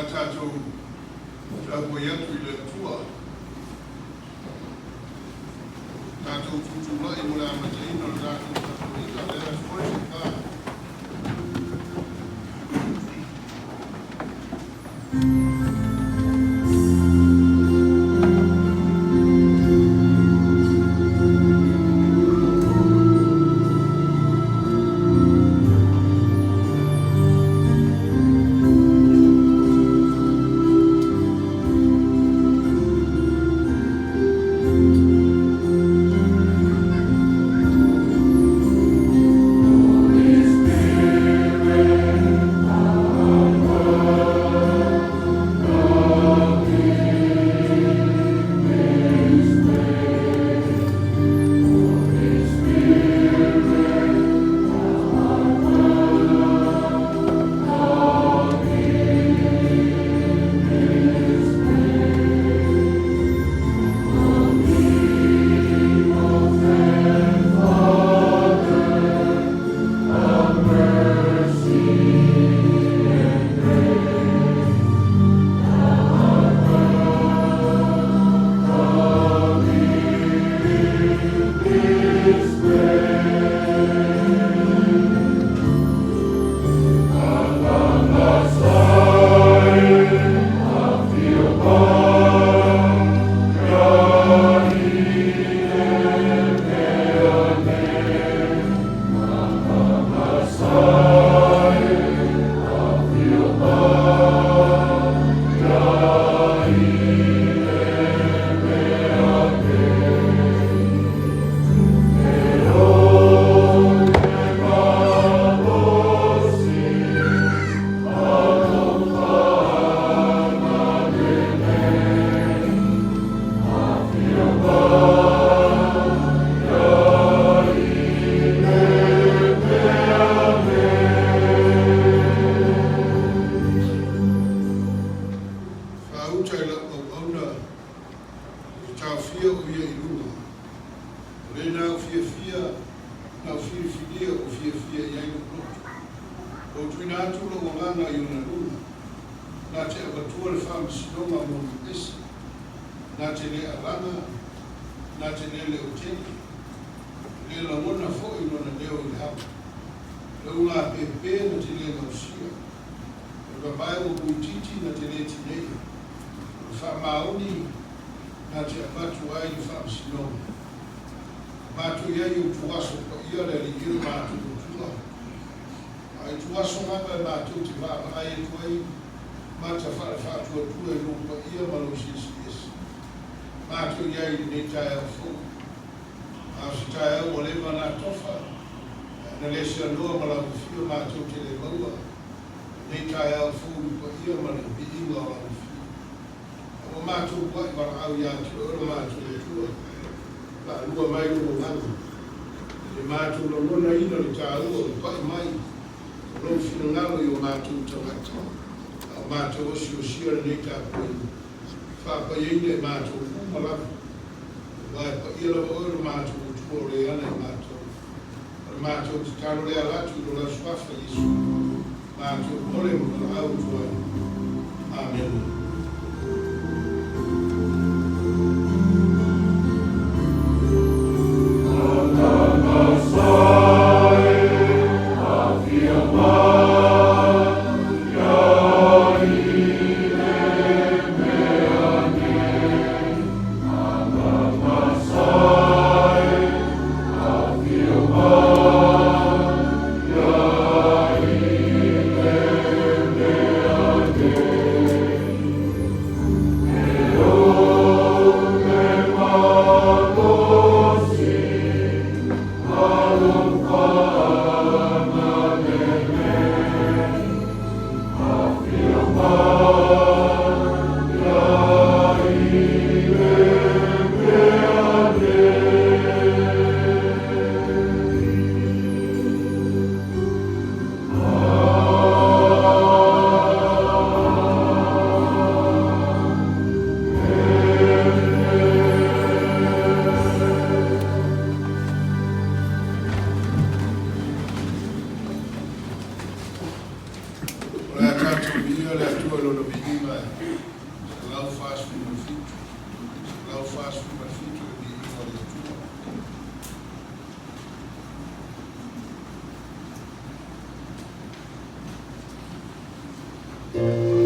tātou tāpoi atu I le tua. Tātou tutulai mo le amataina o tātou tātou ika lea foi se kā. ask for my future to be emailed tomorrow. Oh,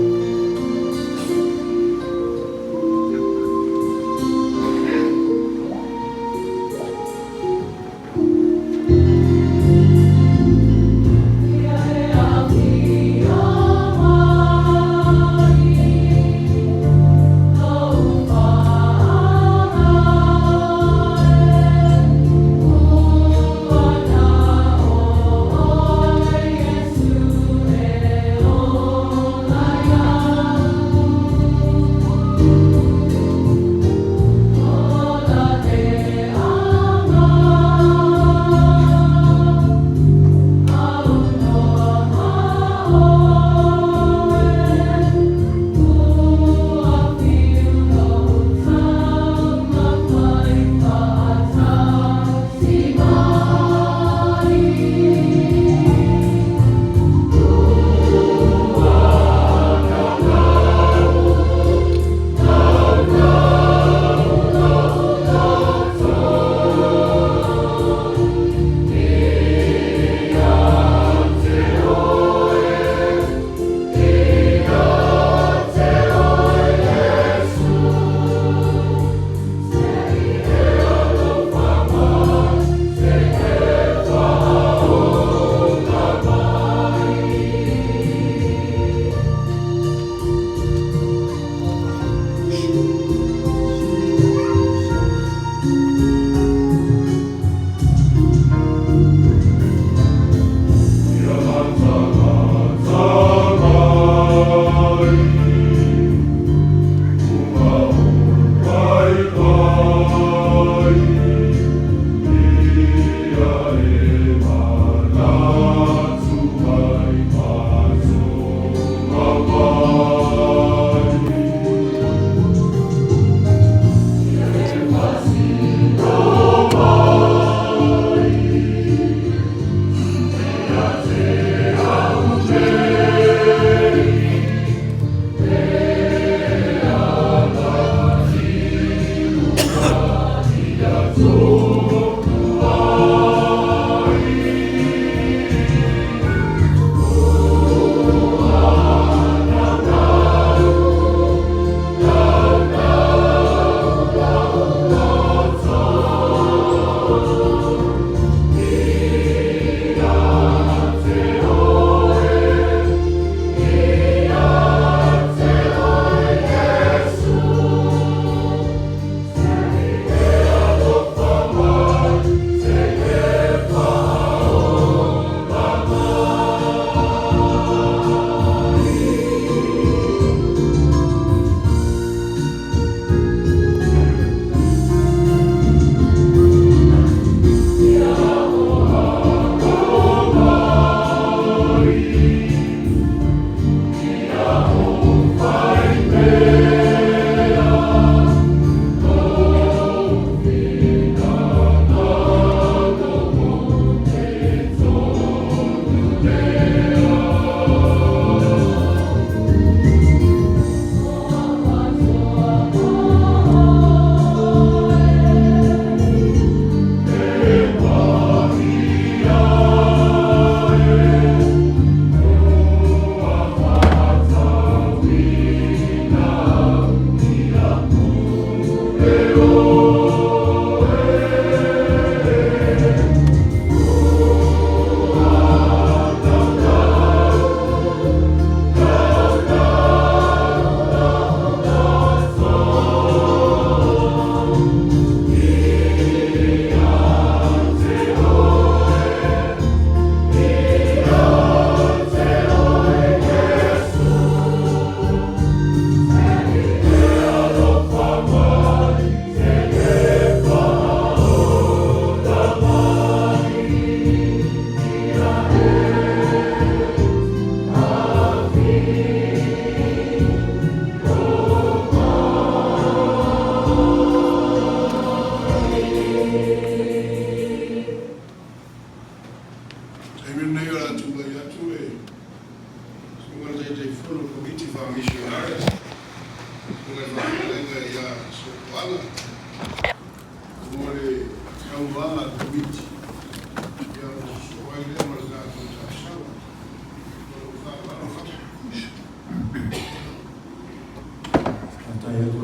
saya tu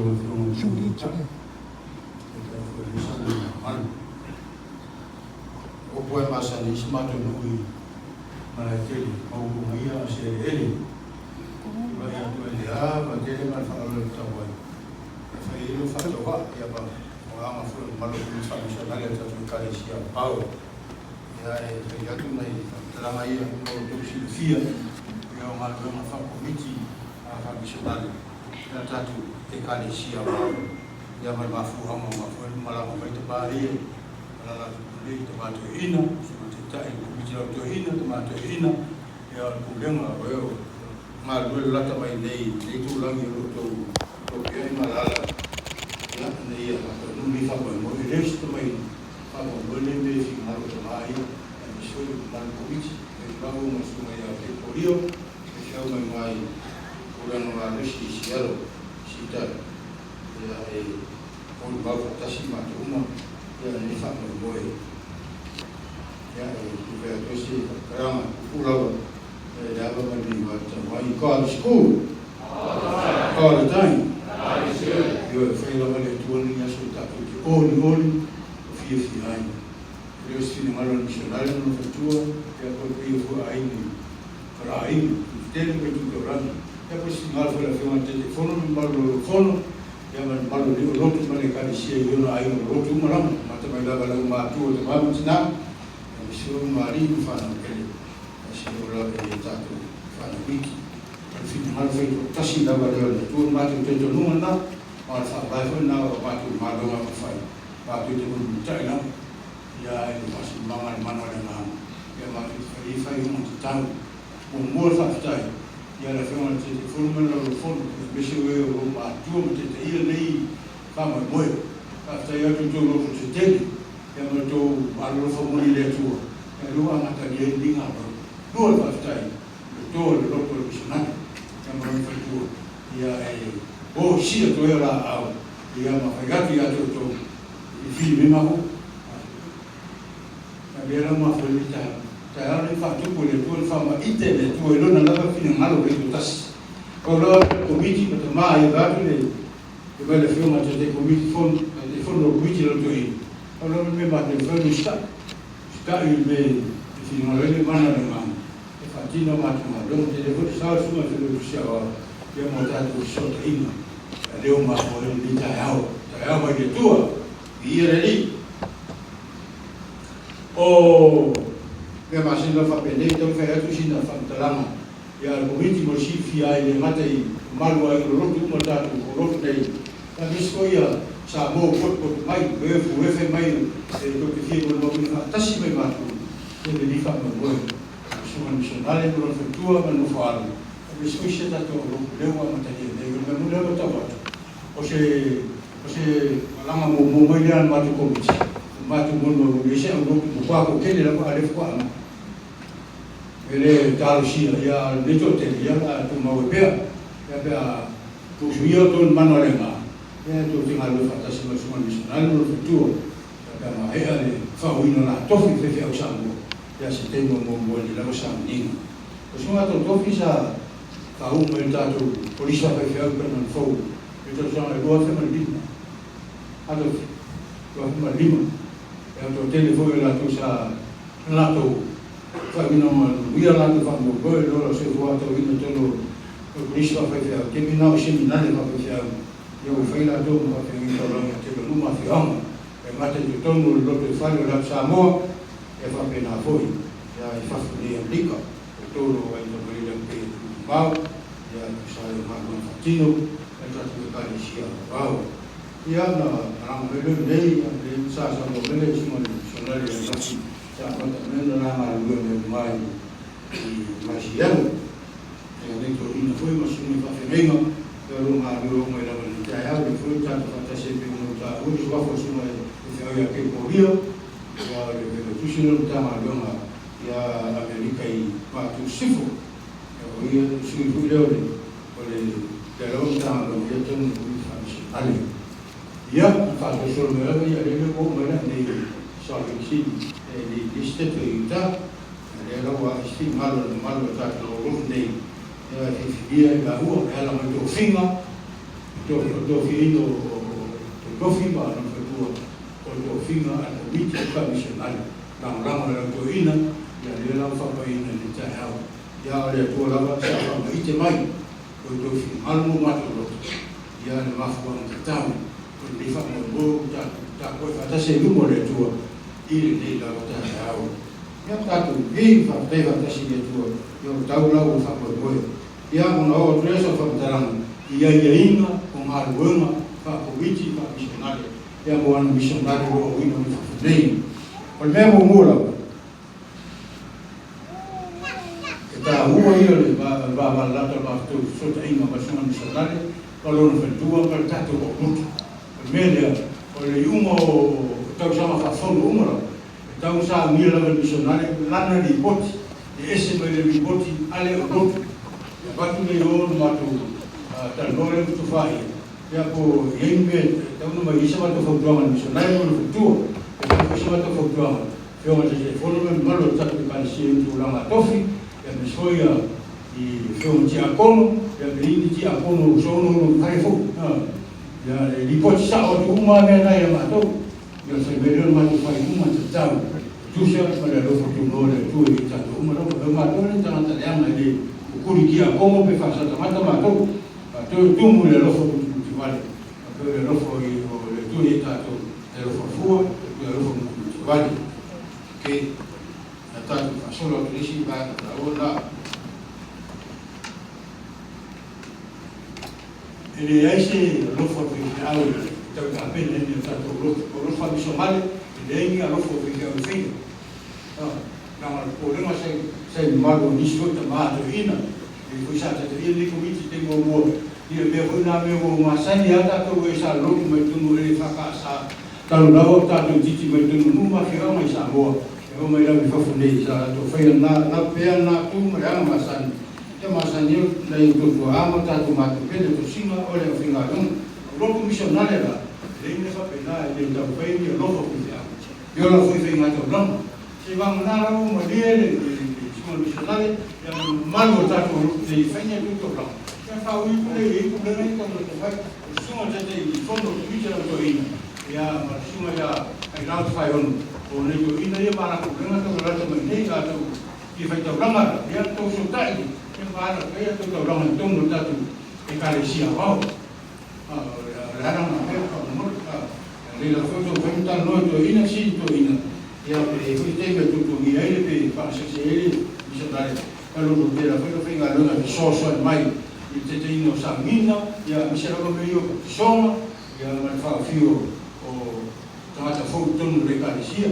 film cak. Kita boleh sana mana. Opo é massa ni smart no i. Mana tele mau ia se ele. Vai tu ele vai tele mal falar o trabalho. Vai ele faz o va ia ba. Ora ma foi malo que nos faz na galera tá com cara de pau. Já tu mai lá aí no do filosofia. Eu mal eu não faço comiti a missionário. Já tá tu te cara de pau. Já mal ma fu ama ma foi mal ma vai te baria. Lá le tomato ina, so te tai comiti to ina, tomato ina. Ya problema eu mal do lá também nei tu lá eu tô bem malala. Ya nei ya não me fa bom, o resto também fa bom, não me fica mal do mai. Show mal comiti, eu vou mostrar ya que porio, eu vou mai programa lá no Chiaro, Chita. Ya on va tashi ma uma ya ni fa mo boy. Ya tu vai tosi karama pulawa. Ya ba ni ma why you call school all the time. Eu fui lá para tu ali na sua tábua. Oli fi ai. Eu estive na aula missionária no futuro, e agora eu fui aí para aí, tendo que tu orando. Depois final foi a filmar telefone, me mandou telefone, e me mandou o outro para cá de cheio, eu aí no outro malam, mas também lá para uma tua de vamos na, me chamou marido fala aquele, achei lá que ele tá fala wiki. No final foi tashi lá para ele, tu mate o teu nome lá, mas vai foi na mate o malo lá foi, mate o teu nome tá não. Ya itu masih mangan mana dengan ya masih fai tahu umur faktai ya la fama te forma la forma bicho eu uma turma te ir nei fama moi faktai ya tu lo te te ya mo to malo fama ile tu ya lu ana ta dia dinga lo faktai to lo missionário ya mo foi tu ya o shi to era au ya ma fagati ya to filme mako Biar rumah kita, saya ni faktur boleh tuan faham internet tuan lo nak apa fina malu itu tas. Kalau komiti pertama yang baru ni, kita ada film macam tu komiti phone lo komiti lo tu ini. Kalau memang ada film start ini fina malu ni mana dengan. Fatina macam dong telefon saya semua telefon siapa dia mau tahu shot ini. Dia mau boleh ditayau, tayau bagi tua. Biar ni. Oh, que mais ainda fa pende então foi a tua fa talama ya comiti moshi fia ele matei malu ai lo tu mata tu lo dei a biscoia sabo pot mai ve mai to que fie no mo tashi mai matu ele li fa mo sono missionário no futuro mas no falo a biscoia tá to lo leu a matei ele não leu tá bom você lama mo mai dia matu comiti matu mundo Indonesia untuk buka ko kene la ko ale ko ama ele tal sia ya neto te ya tu mau be ya be tu suyo tu manolenga ya tu tinga lo fantasma semua nasional no futuro ya ma ele fa wino na tofi fe fe usango ya se tengo mo de la cosa ninga o suma to tofi sa fa un mercato polizia fe fe per non fo ito sono le due fe malima adofi lo malima o telefone lá tu sa lá tu vai não ia lá tu faz o boi lá se voa tu indo todo o polícia vai fazer que me não chama nada para fazer eu fui lá tu para fazer então lá te lo numa fiama e mate de todo o outro falho lá Samoa e fa pena foi já e faz dia dica todo vai no meio do peito mal já sai mais um fatino então tu vai deixar wow ya na ramelo nei de sa no mele simo sonale na sa conta meno na malu ne mai e masiano e dentro ina foi mas não fa femeno pero malu mo era no ya e foi tanto fantasia que não tá hoje va for simo e ya que porio ya le tu sino tá malu ya América e quatro sifo e ia sifo dele olha pero tá no dia tão ali ya faz o senhor meu e ele não vai nem só que ele lista feita ele era o assim malo tá no grupo nem dia na rua ela muito fina do fino do fino na fatua o fino a comite commissionale rang do ina ya le la fa pa ina ni ta ya le to la va sa ma ite mai o do fino almo matolo ya le ma fa na ta o le fa mo ta ko fa se lumo le tua il de la ta ya ta tu vi fa te va ta si le tua yo ta la o fa ko ya una o tres o fa tarang ia inga com a ruama fa comite fa missionário ya mo an missionário o ino ni fa nei o mesmo mura ta rua ia va lá para tu so te inga ma sona missionário o lo no tua per tato o punto o media o le umo tau sama fa fondo umra tau sa mira la missionário lana di bot e esse mai di bot ale o punto batu le o matu ta lore tu fai ya po yenge ta no mai isa matu fotoma missionário no futuro e isa matu fotoma eu mas ele foi no malo tá que parecia tu lá na tofi e me soia e foi um dia como e me dia como só no carifo ya ele pode sa o uma na ya mato eu sei melhor mas faz uma tão tu já para o futuro tu e tá uma não mato não tá na tarefa ele o curiquia como pe faz a mato tu mulher lo fo tu vale tu lo fo o tu e ta tu lo fo fu lo fo tu vale che ta tu fa solo crisi va da ora ele esse lo fo fi au ta ka pena ni ta tu lo fa mi somale ele ni lo fo fi au fi na ma problema sei mago ni sota ma do ina e foi sa ta ele comite tem o ia me huna me o masani ata to e sa lo me tunu e fakasa talu lawo ta to titi me tunu numa fira mai sa mo e o mai la mi fa funde sa to fa na pe na tu me ra masani te masani na i to ama ta to ma pe to singa o le finga don lo missionale la le ne fa pe na e ta pe ni lo fo ku ya yo la fui finga to blanco se va na la mo le missionale ya malo ta to le fanya to blanco fa o le problema quando tu fai sono già dei fondo qui c'è la ina ya ma sono ya ai lato fai on o ne io ina ya ma la problema che la tua nei la tu ti fai da brama ya to so dai che fa la che to da brama to non da tu e cale sia va la na ma per no le la foto fai tal no to ina si to ina ya e qui te me tutto mi ai per fa se ele mi dare allora la foto fai la luna di so mai te te ino sa mina ya mi sera come io sono ya ma fa fio o tata foto non le caresia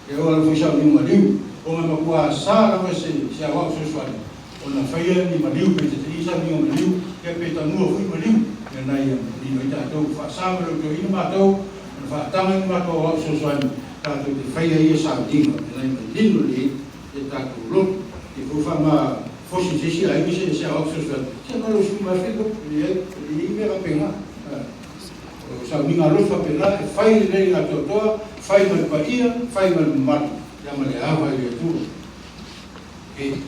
e ora fui sa mi mariu o ma qua sa la se sia va su suani o na faia ni mariu pe te isa mi mariu che pe ta no fui mariu e na ia ni no ta to fa sa me lo ino ma to fa ta me ma to su suani ta to faia ia sa dingo na dingo li e ta to lo e fu fa ma fosse se si hai se se ha opzione se non lo si ma figo lì mi va pena sa mi nga lo fa pena fai lei la toto fai mal paia fai mal mal chiama le ava e tu e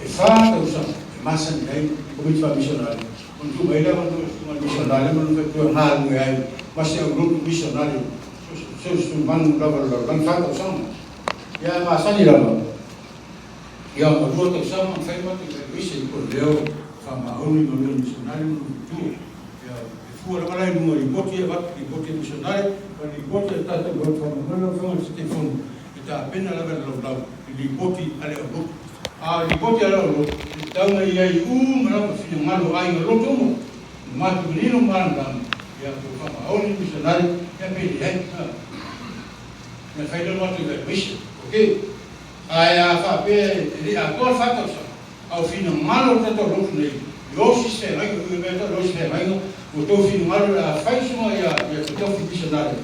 fa cosa massa di lei come fa missionario con tu vai là quando tu missionario non fai tu mal mi hai ma se un gruppo missionario se su man lavoro non fa cosa ya massa di lavoro ya ma ruota sama fai ma che visse con leo fa ma ogni non missionario tu ya fu la mala in un ripoti missionario con ripoti è stato fa ma non fa Stefano e appena la ver lo blau ripoti alle o ripoti alle o da una ia ma la fino malo ai lo tomo ma tu menino manda ya fa ma ogni missionario ya pe ya fai lo ma tu visse ok ai fa pe ancora fatto au fino malo tanto lo nei lo sistema che vedo lo sistema o to fino malo la fai sono ya to missionario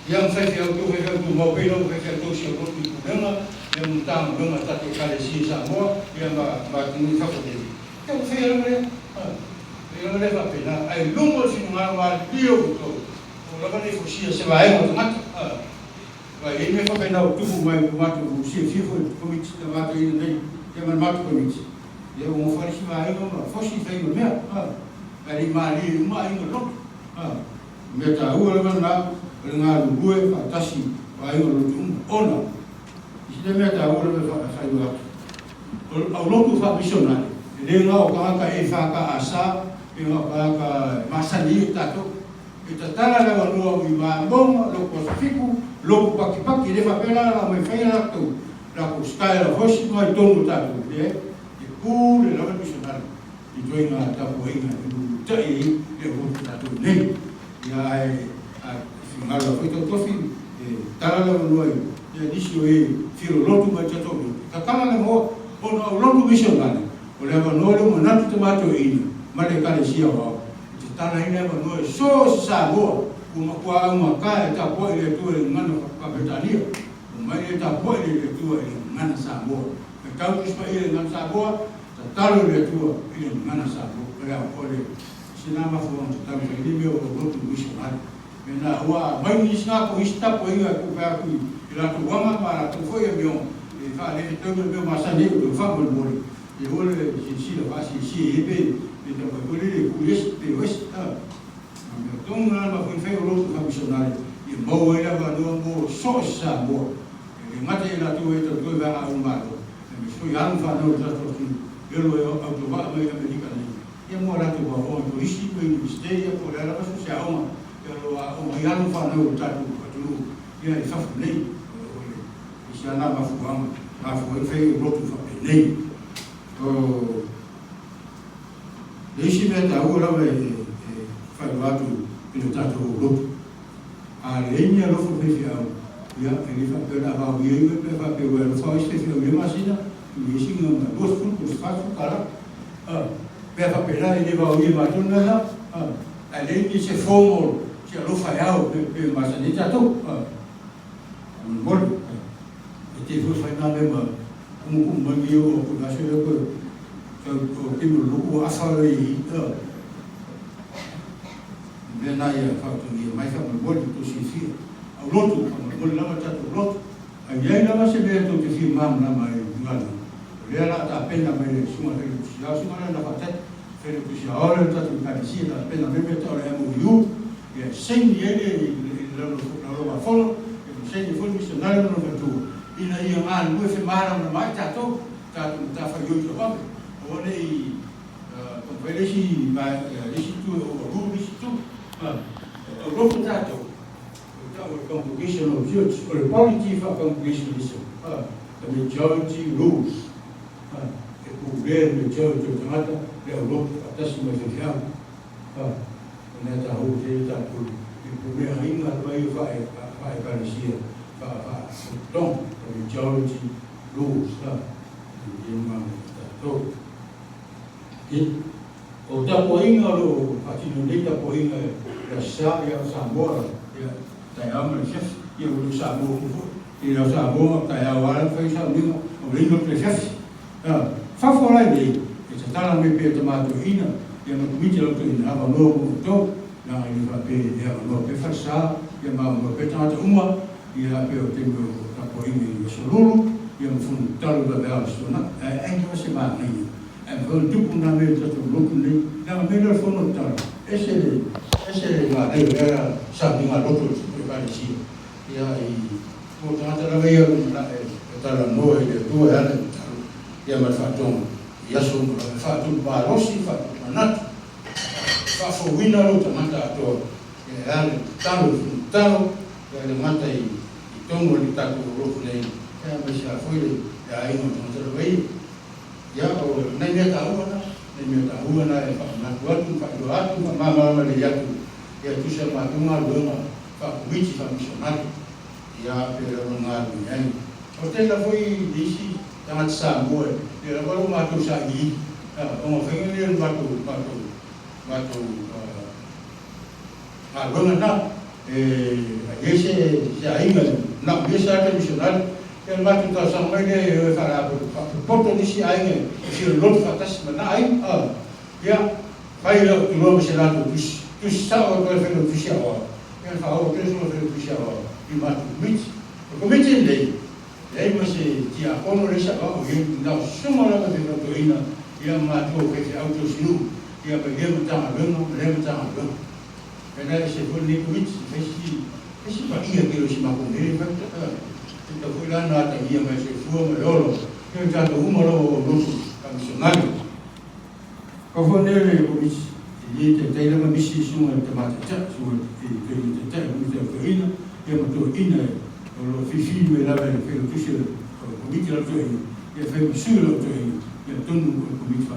ya fai che auto che tu mo pe no che tu si lo di problema e un tanto non sta che cale si sa mo ya ma tu fa così che un ferme e non le va pena ai lungo fino malo ma dio to o la bane fusia se va automatic e me fa pena o tubo mai mato si fifo come ci stava in lei che ma mato come ci io non fare si vai no fosse fai no mia Dari mali uma inga lo. Me ta ua na nga lue fa tasi wa inga lo tu ona. Isi me ta ua le fa fa ua. Au lo tu fa missionari. Le nga o ka e fa ka asa, e nga ka masani ta to. Ita tala le wa no i ma bom lo ko fiku, lo paki paki le fa pela la me fa ina tu. La ko sky la hoshi no i tonu ta tu. E ku le la missionari. I joinga ta ko inga tu tai le ho ta tu nei. Ya a ngalo foi to tofi tala le no i ya disi o e firo lotu ma ta to. Ka kala le mo ono lotu missionari. O le va no le mo natu te mato ina. Ma le kale sia wa. Tana ina ba no so sa go uma kwa uma ka ta po ile tu ngana ka betania uma ile ta po ile tu ngana sa go ka ka kispa ile ngana sa go ta talo ile tu ile ngana sa go ya po ile sinama fo on ta me ni me o grupo missionário na wa mai ni sna ko ista po ile ku pa ku ila tu wama para tu foi avião e fa le tu me masa ni tu fa mo mo e ole si la fa si e então vai por ele por isso tem hoje então não vai fazer o outro missionário e boa ele vai no só sa boa e mate ele tu então tu vai a mato mas foi ano vai no já tô aqui eu automata meio americano e mora tu vai onde isso foi no esteja por ela mas se a uma eu o ano vai no já tu e aí faz nem isso não vai fazer mas foi feio o outro nem Deixe me dar o nome falado pelo tato grupo. A linha não foi feita. Já ele foi pela rua e ele foi pela rua. Foi feito uma máquina. E isso não é dois pontos fácil cara. Pela pela ele vai ouvir mais um nada. A linha se formou. Se não falhar pela máquina de tato. Bom. E teve foi na mesma como banho ou na cheia o que no lugar afara e bem aí a falta de mais a bom to se fia o loto o lá está o loto aí ainda vai ser bem to se mam na mais nada ela tá pena mais suma de já suma na fatete fere que já hora está tudo parecia tá pena bem tá é muito e sem ele lá no fora sem foi missionário no futuro e na ia mal não foi mal na mais tá to tá fazendo o trabalho oleh konferensi di situ guru di situ grupo tato congregation of church or polity for congregation the majority rules o governo majority tomata le grupo atas mafiam neta o jeito por o problema ainda vai parecer então the majority rules o tapoinga lo patino ni tapoinga ya sa ya sambora ya tayama chef ya lo sabo e lo sabo tayawala foi sabo o lindo chef fa fora dei e se tala me pe tomato ina ya no comite lo ina ava no to na ele va pe ya no pe farsa ya ma no pe tanta uma ya pe o tempo tapoinga ya solulu ya no fundo talo da bela stona anche se ma ni e con tutto una mezza sul gruppo lì la meno sono tanto esse va era sabe ma dopo prepare sì ya i portata la veia la noi le due anni ya ma fatto ya sono fatto un pa rossi fatto manat fa fu wina lo tamata to ya talo ya le mata i tongo li tato gruppo lì ya ma sa foi ya i non la veia ya o na me tahu na e na tuatu mama le ya tu se ma tu ma lo fa wichi fa missionário ya pero na ni o te la foi disi ta sa mo e la volo ma tu sa gi o fe ni ma tu a lo na ese ya inga na esa missionário el matu ta sang mai de fara porto di si ai si lot fatas mana ai ya fai lo lo será tu sa o que fez o oficial el fa o que fez o oficial e matu mit o comite lei aí você tinha como deixar o não suma lá de no ina ya matu que se auto sinu ia pa ia mtanga lunga. Kena se pun ni kuit esi pa ia kilo si mako ni fa kita kula na ta ia mai se fu mai olo ke ta to umaro no kamisionali ko fo ne le kuit ni te te le misi su te mata cha su te te mu te ko ina ia mo to ina lo fifi me la ve ke lo kisi ko kuit la to ia fe su lo to ia tonu ko kuit fa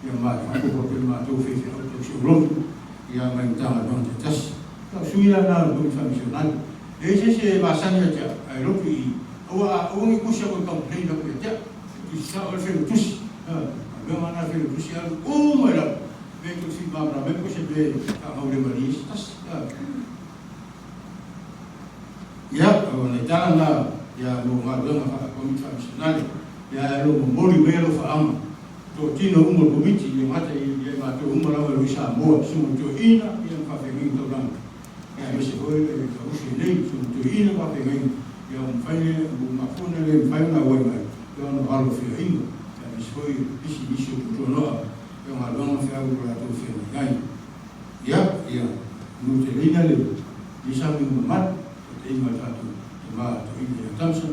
ia ma ko ko ma to fifi to su lo ia mai tanga don te tas ka suila na do funcional ese masanya ja ai roki o ni kusia ko complain ko ja tu sa o fe tus me mana fe tus ya o mai la me ko si ba me ko se be ka o le mari tas ya o ne tanga na ya lo ma do ma ko funcional ya lo mo li me lo fa ama to tino umo komiti ye mata ye ma to umo la lo sa mo su to ina ye fa fe mi to ran ya me se foi ka u se nei su to ina fa fe mi ye un fa ne u ma fona le fa na wa ma yo no halo fe ina ya me se foi isi to no yo ma lo no fe a la to fe ya nu te ina le di sa mi ma te ma ta to ma to ina tamsa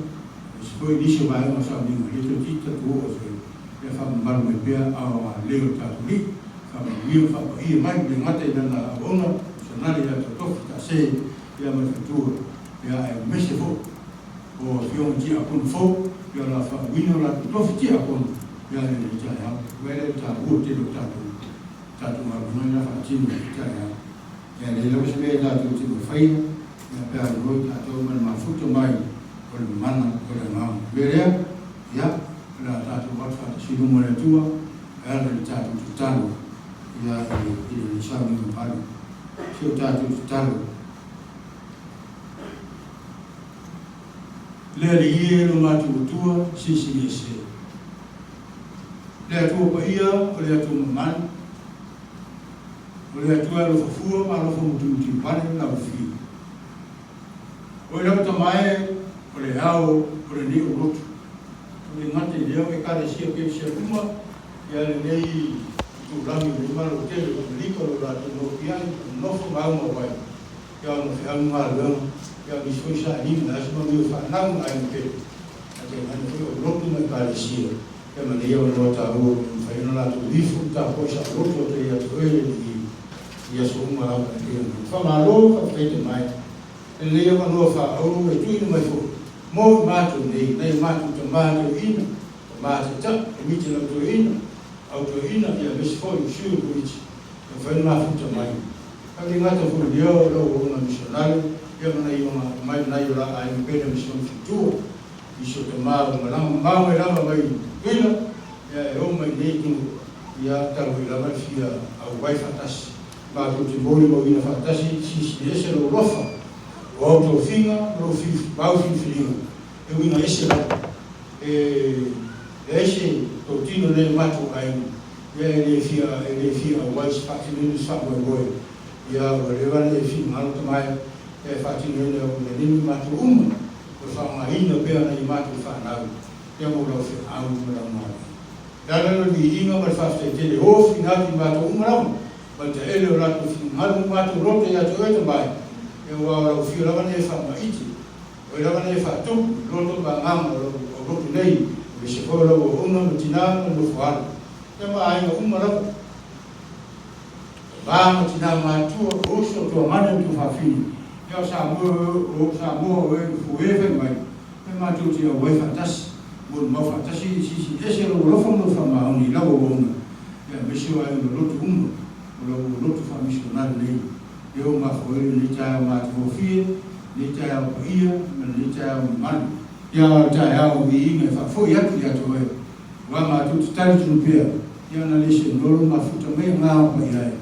se foi isi ba ma sa mi ma le to tita ko ya fa malu me pia a leo tatuli fa mi fa i mai de mate na ona sonali ya to ta se ya ma tu ya me se fo o fio ti a kun fo ya la fa wino la to ti a kun ya le ta ya wele ta u ti lo ta tu ma no ya fa ti ni ta ya le lo se me ta tu ti mo fai ya pa ro ta to ma fu to mai ko mana ko na wele ya la tatu watu siku mwana tua ala tatu tutano ya ile shauri mpana sio tatu tutano le yero matu tua sisi yese le tu pa ia le tu man le tu lo fu ma lo fu mutu pane la fi o le to mai o le hao o le ni o ni mate leo e kare sia ke sia kuma ya le nei tu rami le malo te le liko la tu no pian no fo ma mo vai ya no fe an ma lo ya mi so sa ni na so mi fa na mo ai pe ate man ko lo tu na kare sia ya ma le yo no ta ho fa no la tu di fu ta ko sa lo to te ya to e ya so ma la ke fa ma lo fa te mai le yo no fa o e tu ni mai fo mo mato nei mato te mato ina mato ta e mi te to ina ya me foi shu which e foi na futa mai ka ni ngata fu dio lo una missionale ya na yo mai na yo la ai me na mission futu iso te ma la mai ina ya o mai nei tu ya ta wi la mai fia au vai fantas ma tu te boli mo ina fantasi si ese lo rofa o to finga lo fi bau fi e winga ese la ese to tino le matu ai le fia wai fati ni sa boy ya o le va le fi mal to mai e fati ni le matu o fa mai no pe na matu fa na ya mo lo fi au mo la ma ya le ni inga ma fa te le o fi na ti matu ma te ele o la to fi mal matu rote ya to e mai e wa fi la ne fa ma iti o la ne fa tu lo to ba ngam o lo tu nei e se ko lo una mutina no fa e ma ai no uma la ba mutina ma tu o so to ma ne tu fa fi ya sa mo e fu e fe mai e ma tu ti o e fantas mo ma fantas si e se lo fa ma oni la o una ya me se ai no lo tu lo tu fa missionário nei eu ma foi ni cha ma tu fi ni cha o ia ni cha man ya cha ya o vi me fa foi ya tu e wa ma tu tal tu pia ya na le se no ma futa me ma pa ia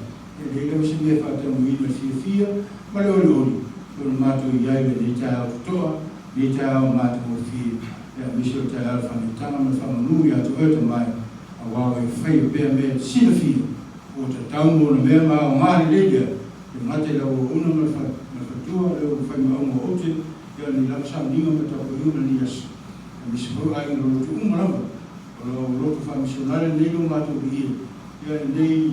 e le se me fa te mi me fi ma lo ma tu ia ni cha o to ni cha o ma tu fi ya mi se cha alfa ni ta ma fa nu ya tu e mai a wa e fai pe me si fi o te tau mo me ma o ma ni le mate la una me fa tua le fa ma o ote ya ni la sa ni me ta ko una ni as mi se ho ai no tu uma lo fa missionale nei lo ma tu ya nei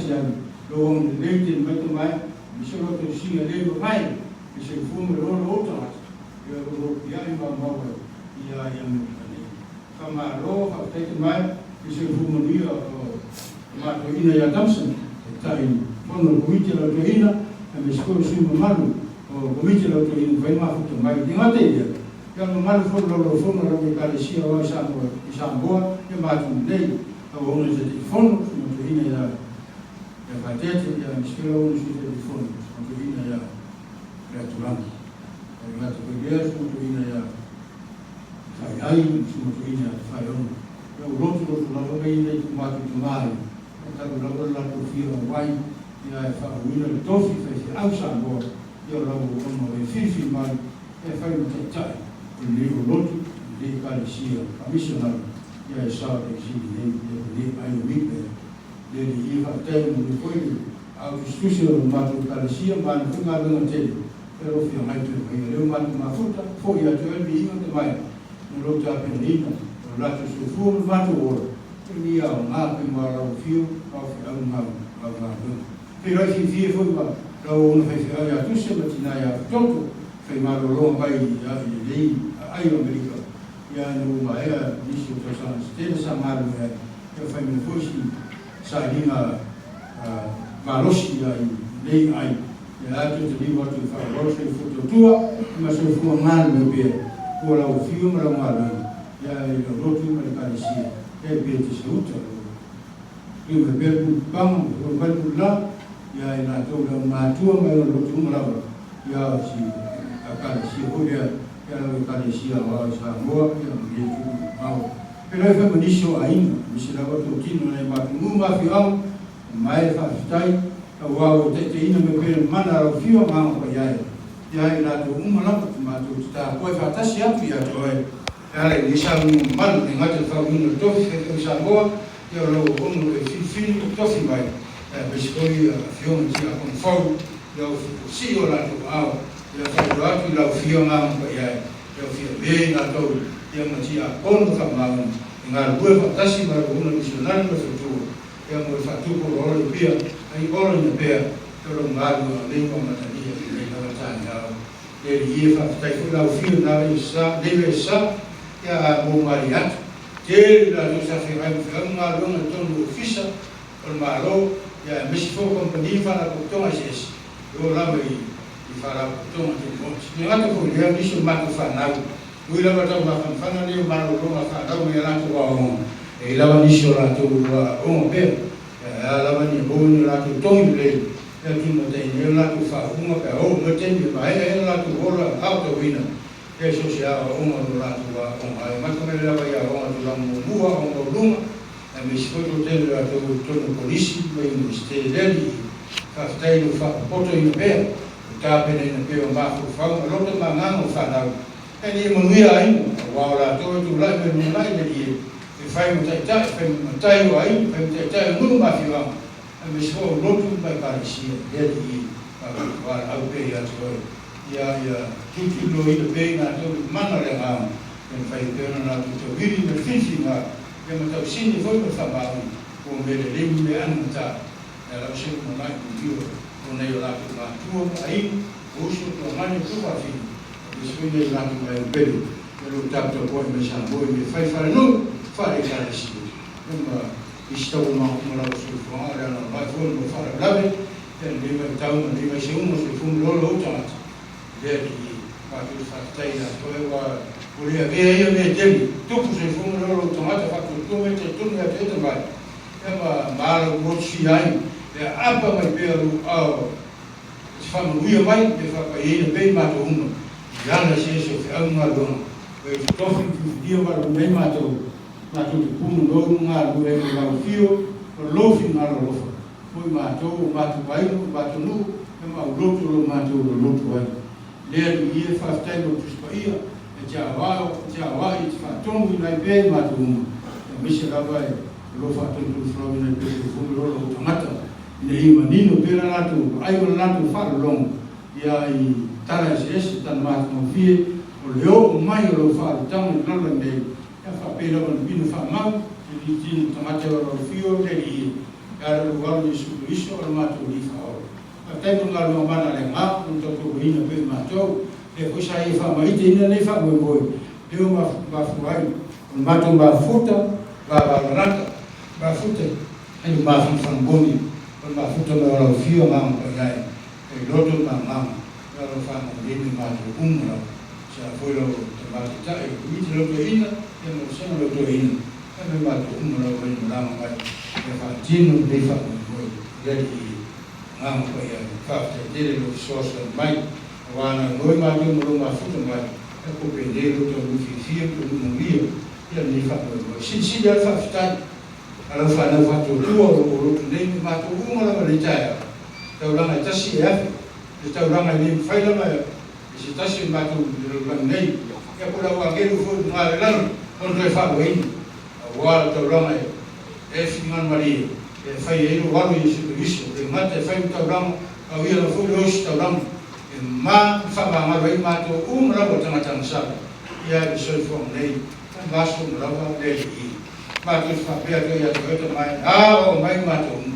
tasi ya lo on le te mai te mai mi se lo to singa le lo mai mi se fu mo lo lo ta ya lo ya i ma ma ya ya mi ni kama lo ha te mai mi se fu mo ni ma to ina ya Thompson tai fono komite la to ina mi se ko su mo malu o komite la to ina vai ma fu to mai ni ngate ya ya no malu fo lo fono lo ka le sia wa sa mo ya ma tu nei o ono se te fono mo to ina ya patete ya mishkila huyu shule telefoni mtuina ya tulani ya tukegea mtuina ya fayai mtuina ya fayon ya ulotu tunatoka ile kumatu tumari hata kulabda la kufia wai ya fawina tofi fa au sambo ya lawo ono fifi mal ya fayo mtatai ile ulotu ile kalisia commissioner ya sawa kishini ile ayo mipe ele ia até no depois a discussão do mato calesia mas não foi nada não teve pero foi mais do que ele mato mafuta foi a tua vida também no lugar penina no lado do fogo mato ouro ele ia uma primavera o fio ao final pero esse dia foi para o não fez a tu se matina ya todo foi mal longo vai ya ele aí América ya no maia isso que são teve essa mal eu foi me foi sainga malosi ya nei ai ya tu te liwa tu fa rosa foto tua mas eu fui mal meu bem por lá o filme lá mal ya eu roto me parecia é bem de saúde eu me pergunto como eu vou lá ya na toda uma tua mas eu roto me lá ya se a parecia olha ya eu parecia lá essa boa ya me mal pero foi bonito ainda me se dava todo tino na imagem uma fião mais fastai o te ina me pelo mana o fio ma ko ya na do uma lá ma do ta ko fa ta sia tu ya to ela ele chama mal de ngate fa um to que chamou eu lo um fim to fim vai biscoito fio tinha com fogo eu se eu lá do ao eu fa do ato lá o fio ma ko ya eu fio bem na to yang macam akon kamalan dengan dua fantasi baru guna misionan berfutur yang berfutur orang lebih ai orang lebih kalau ngalu ni kau macam ni ni kalau macam jadi ia fantasi itu lau fio nabi sa deve sa ya bomariat jadi lalu saya fikir ngalu nonton ofisa bermalu ya mesti company fana kutong ases yo ramai di fana kutong tu ni aku dia ni cuma tu fana Wila batau makan fana ni malu rumah fana ni orang tu orang. Lawan ni orang tu orang pe. Lawan ni bonu orang tu tong le. Ya tu mata ni orang tu fa rumah pe. Oh mata ni mai orang tu orang auto wina. Ya sosial orang tu orang. Macam mana lawan ya orang tu orang mua orang rumah. Mesti tu hotel tu polisi mai mesti deli. Kaftai tu fa foto ni pe. Tapi ni pe orang fa orang tu mangang fana. Ini mengira ini, walau tu lah mengira jadi, fai mentai wai, mentai rumah fiam, mesti lotu baik sih, jadi walau apa ya tu, ya tujuh loh itu pena tu mana lengam, yang fai pena nak tu biri berfungsi nak, yang macam sini pun bersama, kemudian limbahan macam, dalam sini mana itu, kemudian orang tu macam air, usul tu mana tu pasti. Sebenarnya orang yang beli, kalau tak terbuat macam boleh fai no, fai kalau sih. Cuma istilah mahu melakukan semua ada orang pun berfara lebih dan lima tahun lima semua sebelum lolo jangan. Jadi waktu faktai lah, kalau boleh biaya jadi, tu pun sebelum lolo jangan faktur tu macam tu ni ada tempat. Yang malu bersiain, ya apa mereka faham dia baik, dia faham ini baik macam Jangan sesuatu yang malu, berfitofi dia baru main macam pun loh ngalu yang fio, lofi ngalu lofi, pun macam baik macam nu, memang lotu baik. Dia dia fastai lotu supaya Jawa itu fatung nai baik macam, mesti rabai lofa tu flow nai baik pun lotu mata, nei manino pera natu ai mana natu fa long ia I tala ese tan ma no fie o leo mai o fa tang no nei ia fa pera on bino fa mau I tin tomate o fio de I ia o lugar de su iso o mato li fa o até no lugar no mana le ma no to ina pe mato e ko sai fa mai ina nei fa mo mo leo ma fuai o mato ma futa ba rata ba futa ai ma fa boni ma futa ma o fio ma ko ia e loto ma ma lo fa mo ni ma to umra sa foi lo tomate ta e mi lo ina e mo sa lo ina e ma to umra o ni ma ma e fa tino de fa mo ready ma ko ia fa te lo sosa mai wana noi ma to mo ma futa mai e ko pendelo to lu fio to lu mio ia ni fa mo si ya fa sta ala fa na fa to o nei ma to umra le ja tau langa tasi e tau langa ni fai lama si tasi ma tu langa nei e ko la wa ke lu fo ma lan on re fa wei wa tau langa e fingan mari e fai e lu wa ni si biso e ma te fai tau langa a wi la fo lo si tau langa e ma fa ma wei ma tu ra ko tanga tanga sa ia so fo nei ma so ra wa le I ma tu fa pe to ya to mai o mai ma tu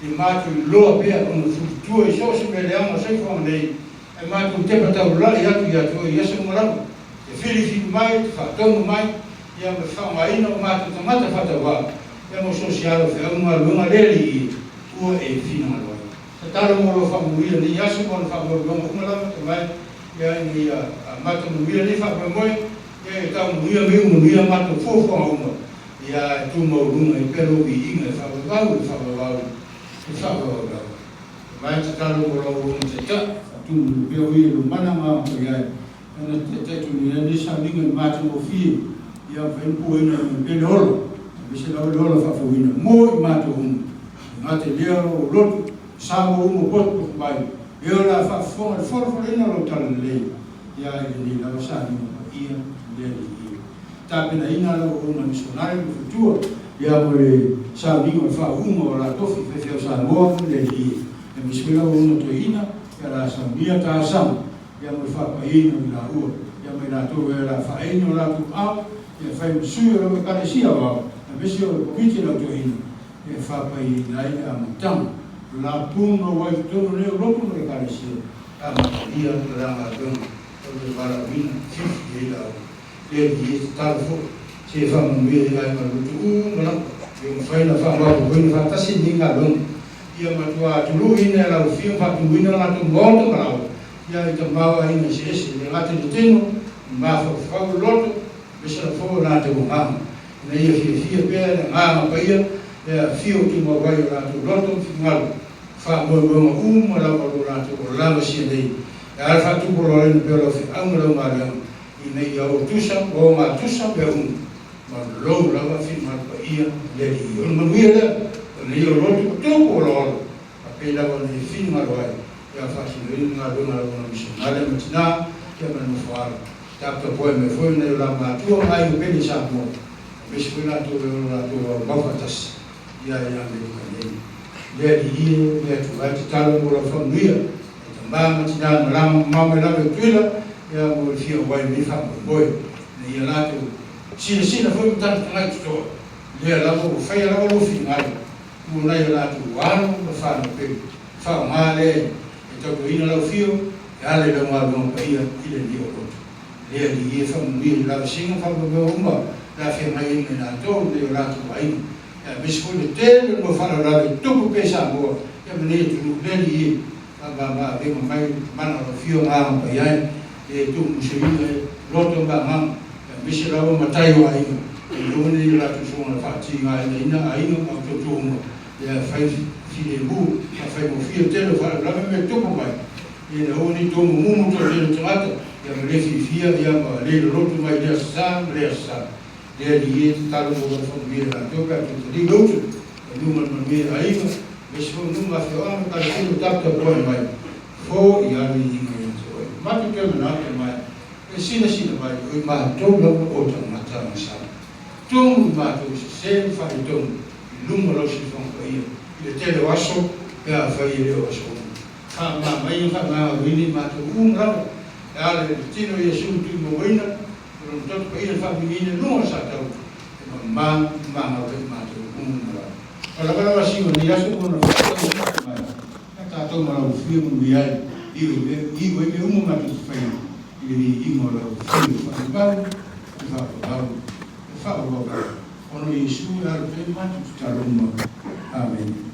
I matu loa pea o no futua I so se me leama sei whanga nei e matu tepa tau lai atu I atu I asa morau e whiriwhi mai, te whātonga mai ia me whangaina o matu tamata whatawa ia mo sosialo whiaunga lunga leri I ua e whina loa ta taro moro whamuia ni asa moro whamoro lunga umalama te mai ia ni matu muia ni whapamoe ia e tau muia meu matu fōwhanga uma ia e tu mau lunga I pero I inga e whapawau mai te talo o lau te ta tu peo I lo mana ma ko ia ana te tu ni sa minga matu mo fi ia fen po ina pe lolo me se lolo fa fo ina mo matu ma te leo lo sa mo mo pot mai e ora fa fo ina lo talo le ia ni la sa ni ia le ta pena ina lo o missionário do futuro ia mo le sa minga fa uma ora tofi fe sa mo le I e mi spela o no to ina ia la sa mia ta sam ia mo fa pa ina na rua ia me na to era fa ina la tu a ia fa su ro me ka sia wa a vesi o komiti la to ina ia fa pa ina ia mo tam la puno wa to no le ro puno ka sia a ma ia la ma don to le para ina fi ia le I tal fo se fa mo me ia ma tu mo la eu fai na fa wa ko ni fa ta si ninga long ia matua tulu ina la fio fa tu ina la tu moto bravo ia te mau ina se le ngate de tino ma fa loto besa fo la te ma na ia fia pe na ma pa ia fio tu mo vai la tu loto final fa mo la la tu la si dei ia fa tu por la pe la fa ang la ma ina ia o tusa o ma tusa pe ma lo la va fin ma pa ia le I on ma ia le o loto to lo a pela o le fin ma vai ia fa si le na do na missionária matina que ma no fala ta to poi me foi na la ma tu ai o pele sa mo me se na to la to ba fatas ia me le I le tu vai ta lo mo la família ma matina na ma me la tuila ia mo fio vai me fa mo ia la tu si na foi tan tan to le la mo fai la mo final mo na ia la tu ano mo fa no pe fa male e to ina la fio ya le lo ma no pe ia ile ni o le ni fa mo ni la singa fa mo uma la fe mai ni na to le la tu ai e bisco de te mo fa la tu pe sa mo e me ni tu le ni ba be mo mai mana la fio ma pe ia e tu mo se ni loto ba ma bisi la o matai wa ai o ni la tu so na fa ti nga ina ai no au to mo ya fai fi de bu fai mo fi te lo fa la me to mo mai e o ni to mo to le tomata ya me le fi ya ma le lo to mai ya sa le di ta lo mo fo mi la to ka to di lo to no mo me ai no bisi mo no ma fa o ka le to ta to po mai fo ya ni ni ma to ke na ke mai sina mai o ma to lo o to mata sa to ma to se fa to lumo lo si fon ko ia ile te le waso ya fai le o so ka ma mai ka ma wini ma tu ra ya le tino Yesu tu mo wina ron tot pa ile fa minine no sa tau ma na ma tu ra para para si ni ya su no fa ta to ma o fi mo ya i me umo ma tu fai i mo ra fi fa fa ono Yesu ya pe ma tu ta ro amen.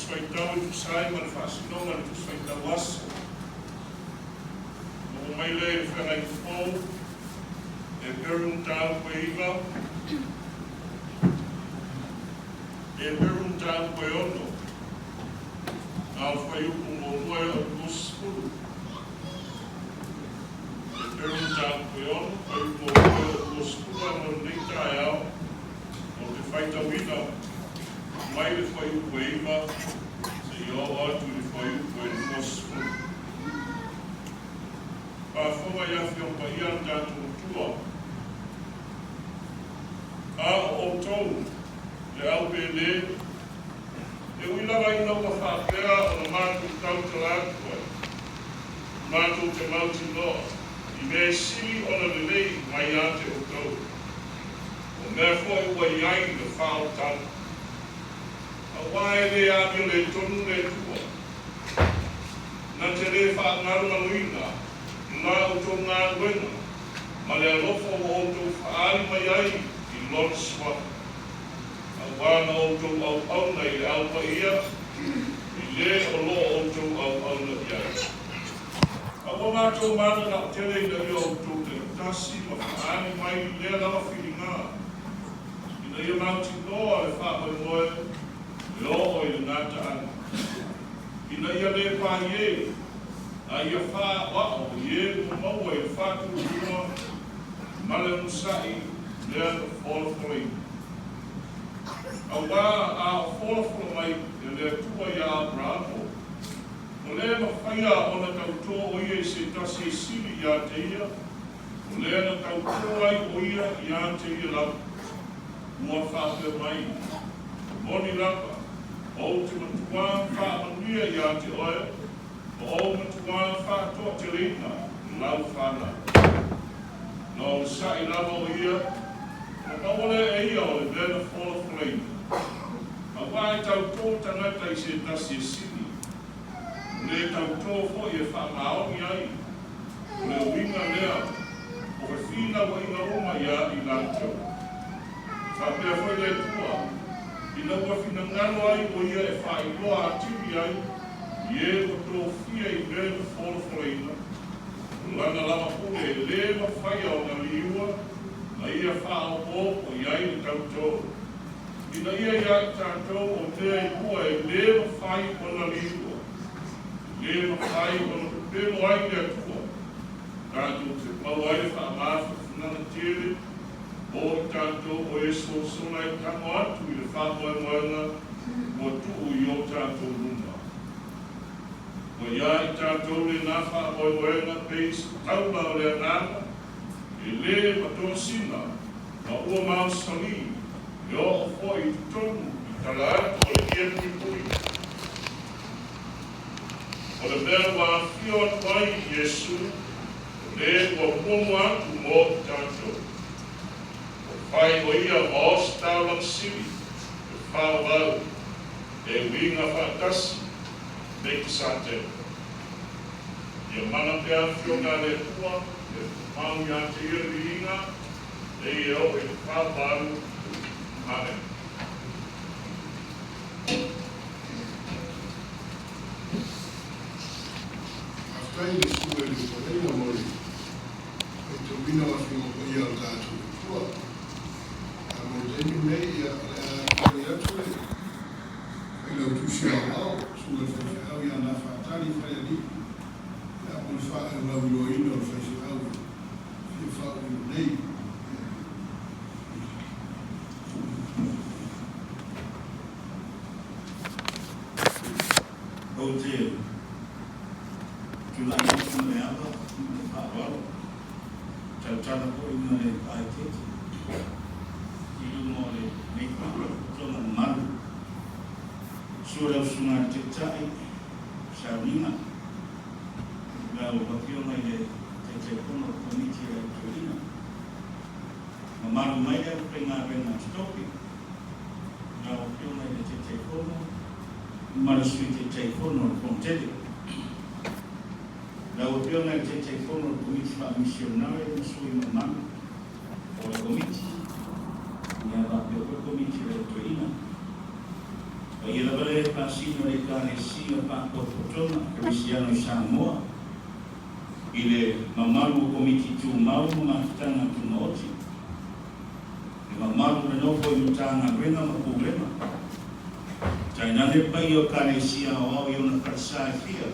tusfaitau i tusai ma le whaasinonga le tusfaitau asa. O mai le e whengai tupou, e perum tau koe iwa, e perum tau koe ono, a whai upu mo moe o kuskuru. E perum tau koe ono, whai upu mo moe o kuskuru, a mo neita e au, o te whaitau ina, mai le whai upu e iwa, se i o atu le whai upu e kuskuru. Whafonga iafi o pa ian tātou tua. A o tau, le au pēne, e uilawa ina ua whapea o na mātou tauta atua. Mātou te mauti noa, i me siri o na lelei mai ate o tau. O mea fo e ua iai le whao tau. A wae le api le tonu le tua. Na te le whaangaru na luina, ngā o tō ngā ruenga, ma le alofo o tō whaari mai ai i lona swat. A wāna o tō au auna i le aupa ia, i le o lo o tō au auna i ai. A wā tō mana na tele i le o tō te tasi ma whaani mai i le lawa whiri ngā. I le ia mauti noa le whaamai moe, le o o i le ngāta ana. I le ia le pāi e, a ia wha wao i e mo maua i whātu rua male musai lea na wholawhoi. A wā a wholawhoi mai e lea tua i a Abramo. O lea na whaia o na tautoa o ia i se tasi e siri i a te ia. O lea na tautoa ai o ia i a te ia lau. Mua whāpea mai. Moni lapa. O te matuā whāmanuia i a te oia. O matuā whātoa te reina, lau whāna. Nō sai lava o ia, o mawale e ia o le vena wholawhaleina. A wāi tau tō tangata i se tasi e sini. Le tau tō fo i e whamaoni ai. O le winga lea, o he whina wa inga oma ia i lantau. Whapea fo i le tua, i na ua whina ngano ai o ia e whailoa atiwi ai, ie o tō whia i vena wholawhaleina. Lana lama pule e lewa whaia o na liua, na ia whao pōpo i ai ni tautou. Ina ia ia tātou o mea i kua e lewa whai o na liua. Lewa whai o na pēlo ai ni atua. Tātou te pau ai wha māwha whanana tere, o tātou o e sona i tango atu i le whamoe moena, mo tuu i o tātou luna. O ia i tātou le nā whamoemoenga peis taula o lea nāna, e le matosina, ma ua mausali, e o fo i tonu i tala atu o le kia pui. O le mea wā whio atu ai i Jesu, o le ua muamu atu mō tātou. O whai o ia ma os tālang siri, e whao au, e winga whaatasi, Make sate. Ia mana pea whionga le pua, e mau ia te iriringa, e eo e whāparu mare. Aftai le sua e le koreina mori, e te wina wa whio ko ia o tātou e pua. A mo teni mei ia kore atu e, e lau tusi au au, sua e whai au ia nā whātari whai ali. Ia mo le wha e lau ilo ino le whai se au, e whau ino nei. O te tula i atu me apa, me whaawaro. Tau tana ko i mare ai tete. I umo le meika, tona maru. Sura usunga te tai, saunina. Ngā o wakiona i te kono komiti e tuina. Ma maru mai e pe ngā renga stoki. Ngā o wakiona i te kono. Marasui te kono kontele. La opinione te kono komiti fa missionario no sui mamma o la komiti. Ia va pe o komiti e tuina. ia la vale pasino le Kalesia Pakotona, Cristiano Samoa, ile mamalu komiti tu mau maftana tu noti. Mamalu le nopo yutanga renga problema. China le pai o Kalesia o yo na Pacifica,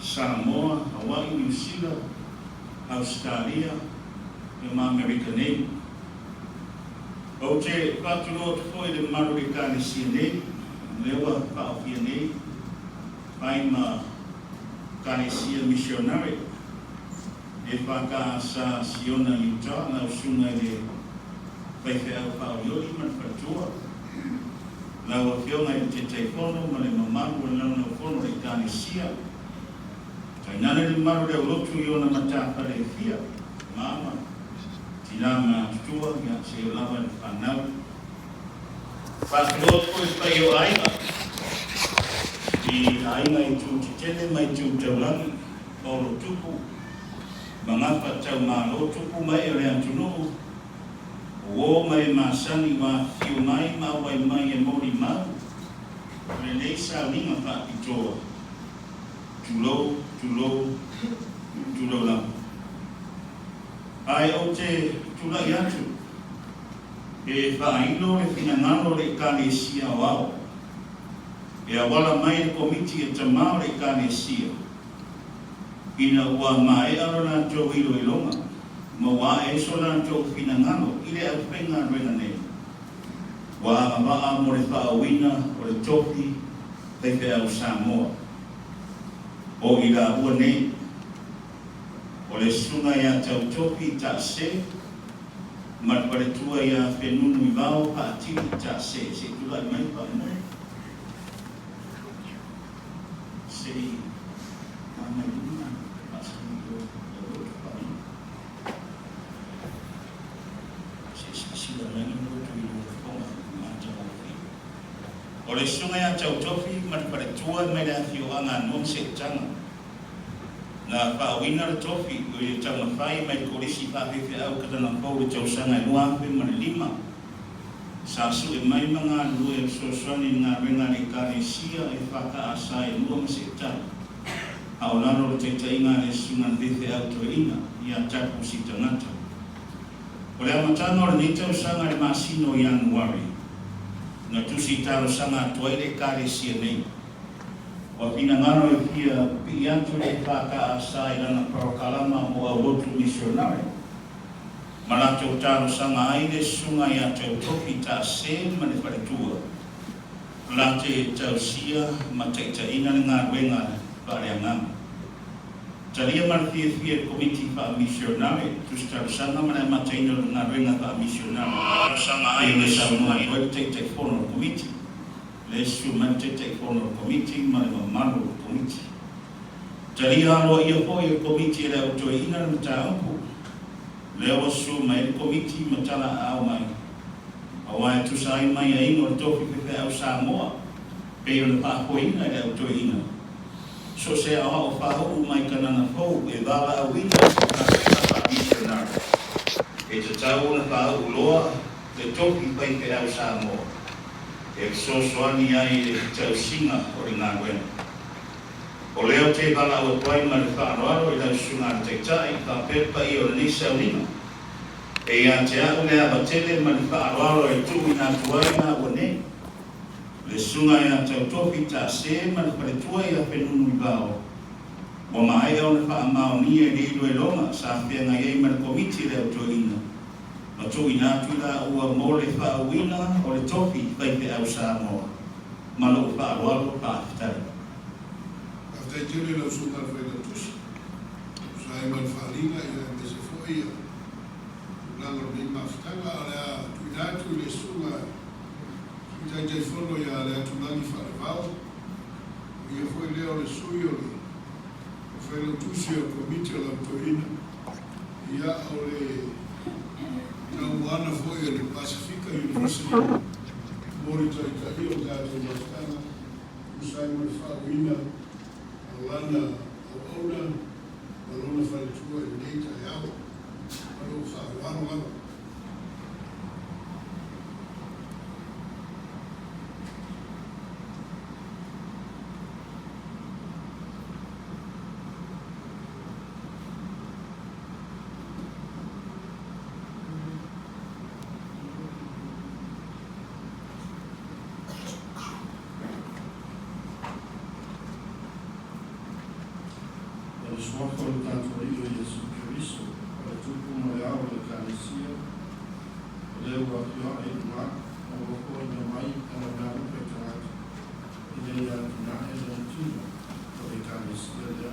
Samoa, Hawaii, New Zealand, Australia, e America nei. O te patuno foi le maru le Kalesia nei. Lewa pa'opia nei, pai ma Kalesia missionary, e whakaasa Siona Utah, na usunga le whaiwheau pa'oioi man patua. Lau a whionga i te teipono, ma le mamaru e lau na ufono le Kalesia. Tainana le maru le ulotu i ona matapa le fia, mama, tinama tutua, ia se olawa le whanau. Whakilot koe pai o ainga. I ainga i tū te tele mai tū taulangi, oro tupu. Mangapa tau mālo tupu mai o rea tunu. O mai māsani wā whio mai, mawai mai e mori mau. Le nei sa linga whakitoa. Tulou lam. Ai o te tulai atu. E whaino le whinangano le Kalesia o au. E awala mai le komiti e tamau le Kalesia. Ina ua mai aro na tō ilo ilonga. Ma wā e so na tō whinangano i le au whenga renga nei. Wā maa mo le whaawina o le topi tepe au Samoa. O i la ua nei. O le sunga ia tau topi ta se. Mat pare tua ia whenunu i wao pa ati ta se tula i mai pa mai. Se mai luna pasani o roto pa mai. Se sila lani roto i roto konga mata o fi. O le sunga ia tau tofi mat pare tua mai la fio anga non se tanga. Na whaawina le tofi, o i tau na whai mai korisi whawhiwhi au kata na pau le tau sanga i luape ma le lima. Sa su e mai mga lue soswani ngā renga le Kalesia e whaka asa e lua ma se tau. Ao lano le teita inga le sungan whiwhi au to ina, ia tapu si tangata. O le amatano le ni tau sanga le masino i Januari. Na tusi tau sanga atuai le Kalesia nei. O pinangano e pia piantu le whaka asa i lana parokalama mo a lotu missionary. Malato taro sanga aile sunga i a tau topi ta se ma le wharetua. Late tau sia ma teita ina le ngā ruenga pare angama. Taria marfia fia komiti wha missionary, tus tau sanga ma le mataina le ngā ruenga wha missionary. Tau sanga aile sunga i wai teita whono komiti. Le su mantete kono komiti ma le mamaru komiti. Tari alo ia hoi e komiti le auto ina na taampu. Le o su mai komiti matala au mai. Awa e tusai mai a ino le tofi pepe au Samoa. Peo le paho ina le auto ina. So se awa o paho mai kanana fau e vala au ina ka pepa missionar. E te tau na paho loa le tofi pepe au Samoa. E sosoani ai e tau singa o le ngā wena. O leo te kala o tuai ma le whaanoaro i lau sunga te tai, ka pepa i o le nisa o lima. E ia te au le abatele ma le whaanoaro e tu i nā tuai ngā wane. Le sunga ia tau topi ta se ma le pare tuai a penunu i bao. Wa mai au le whaamao ni e le ilo e longa, sa whia ngai ei ma le komiti leo to ina. Ma tu i nā tuila ua mo le whaawina o le topi paipe au Samoa. Ma lo whaanoaro whaafitari. After jere la sunga fela tusi. Sai man falinga ia me se foi. Nanga ni maftanga ala tuinatu le sunga. Ita te fono ia le tunani farevao. Ia foi leo le suyo. Foi le tusi o komite la toina. Ia ole Nauana foi le Pacifica University. Morita Italia gato maftanga. Usai man falinga. Alana Oona, Alona Faletua e Neita Yao, Alo Whaawano. soa ko le tātou i o Yesu Keriso, o le tupu mai au le kānesia, o le ua ki o e ngā, o o ko i mai, e na ngā upe tātou, i le ia ki ngā e le tino, o le kānesia lea.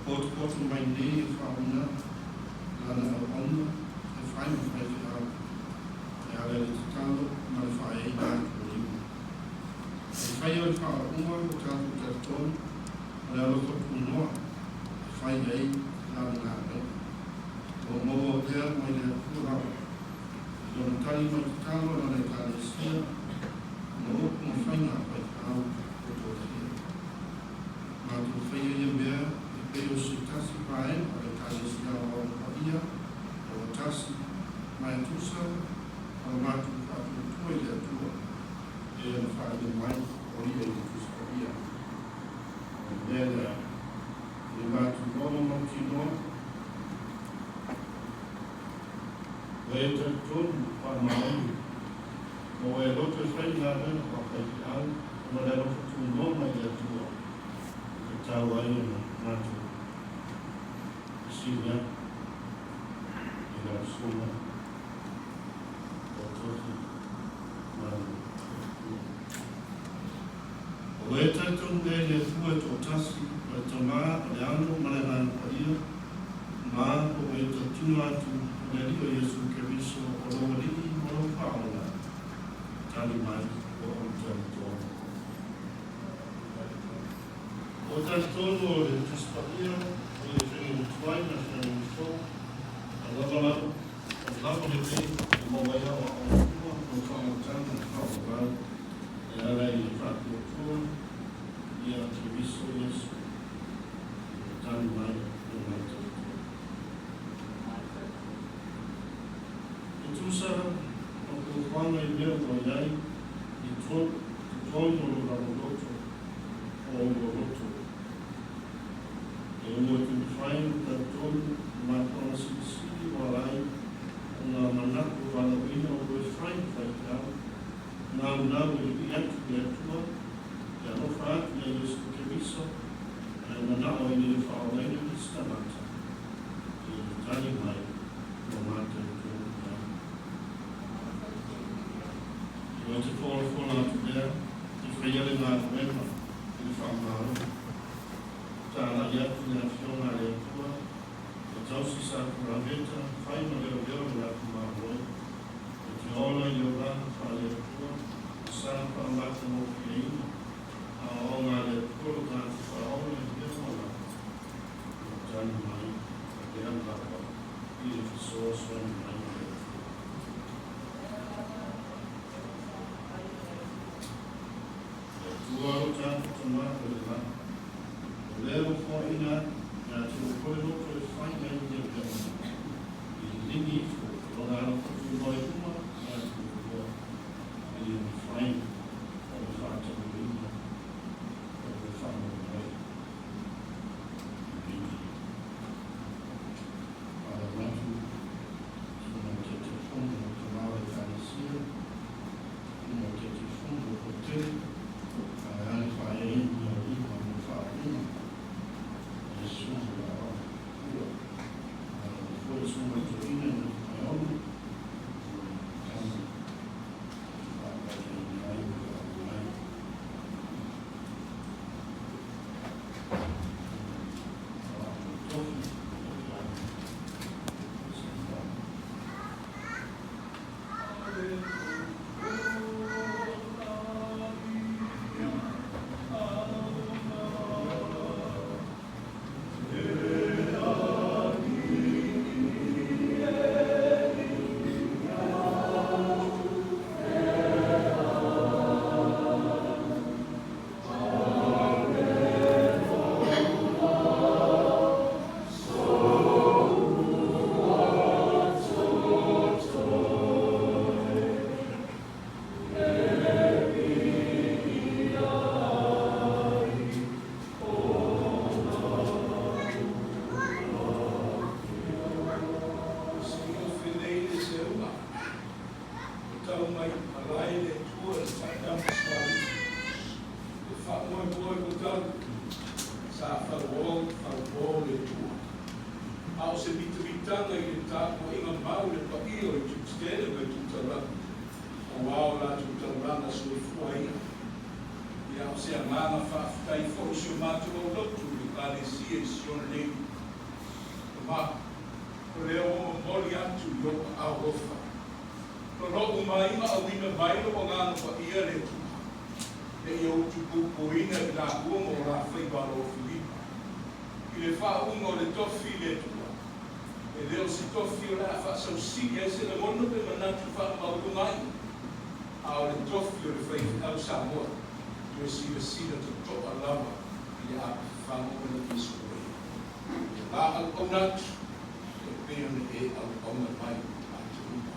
Potu mai nei e whauna, lana au ona, e whaima whai ki au, e ale le tatalo, ma le whae i ngā kōrima. E whai o le wha'a unga o tātou tātou, ale alo ko punoa, e whai ei, lana ngā reo. O mogo o tea mai le pūrau, e dona tali mai tatalo, lana e kānesia, no opu ma whainga pai au, o tō tia. Mātou whaia ia mea, Peo se tasi pae, o le tasi o paia, o tasi mai tusa, o matu whatu tue le atua, e ana whaade mai, o ia i tusa paia. O mea e matu nono mauti noa, o e tautonu pa maoni, o e loto e whai ngā rena pa pai ki au, o le loto tu noa mai le atua, e tau ai ana matu. Sina, e ngā sona, o toki, manu. O e taitonu e le fua tō tasi, o e tamā, o le ano, ma le nāna paia, mā o e tautino atu, o le rio Yesu Keriso, o lo waliki, o lo whaona, tali mai, o o tautonu. O tautonu o le tispaia, o le whengu tuai na whengu tō, a lawalau, o lapa le te, o mawaia o aonua, o whamatana, o whawau, e ara i whaki o tua, i a te viso Yesu, o tani mai, o mai tō. O tūsara, o kua whanga i mea o iai, i tōno o raroloto, o ngoroto. E mo tu whain ta tonu ma kona sisi o rai o ngā manaku wala wina o koe whain whai tau ngā unau e i atu e atua e anofa atu e Yesu Keriso e manao i ni whaoleina i stamata e tani mai o mate tonu tau. I o te kōna atu mea i whaiale ngā wema i whaamaro. Tāna i atu ngā whiona le atua, o tausi sa kuraveta, whaima leo leo le atu maroi, o te ona i o rana wha le atua, o sana wha mata mo ki eina, a o ngā le atua o tātu wha ona i leo ona, o tani mai, a te anapa, i le fisoa swani mai le atua. Le atua o tātu tamata le lana, leo whaina, ngā te o koe roto e whaina i te pēna. I lini fo, o ngā roto mai uma, ngā te o koe, i ni whaina, o le whātau ina, o le whanau mai. I lini. Ara matu, tuna te te whunga o te mawe whanesia, tuna te te whunga o te, a ani whae ina o ima mo whauna, sa whao le tua. A o se mitanga I le tāko inga mau le paio I tutstele me tutaranga. O wao la tutaranga so I fuaia. Ia o se amanga whaafutai fo si o mātua o lotu I kāle sia I siona nei. Ma, o leo o mori atu I o au ofa. No ro'u maima a wina mailo o ngāna paia le tua. E ia utu kukuina I la uongo o la whaibalo o Filipa. I le whaunga o le tofi le tua. E leo si tofi o la whaasausi e se le mono pe manatu whaamaurungai. A o le tofi o le whaifitau Samoa. Tu e sila to toa lava I le api whaamona I skoe. La au natu e peone e au mai atu uma.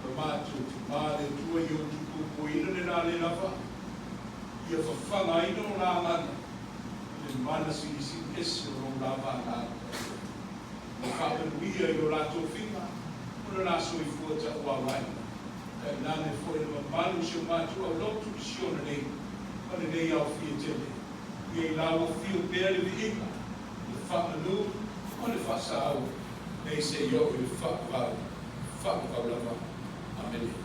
Pa mātu tu māle tua I o tuku kuina le nā le lava. Ia whawhanga ino o la mana. Le mana si esi o lava nā. O whaapenuia I o lato whima. Una nā soi fuata o awaina. Kai nāne fwoi na mamalu si o mātu au lotu I siona nei. Pane nei au fia tele. Ia I lawa fio pere vi inga. Le whaamanu, o le whaasau. Nei se yo I le whaakau. Whaakau lava. Amen.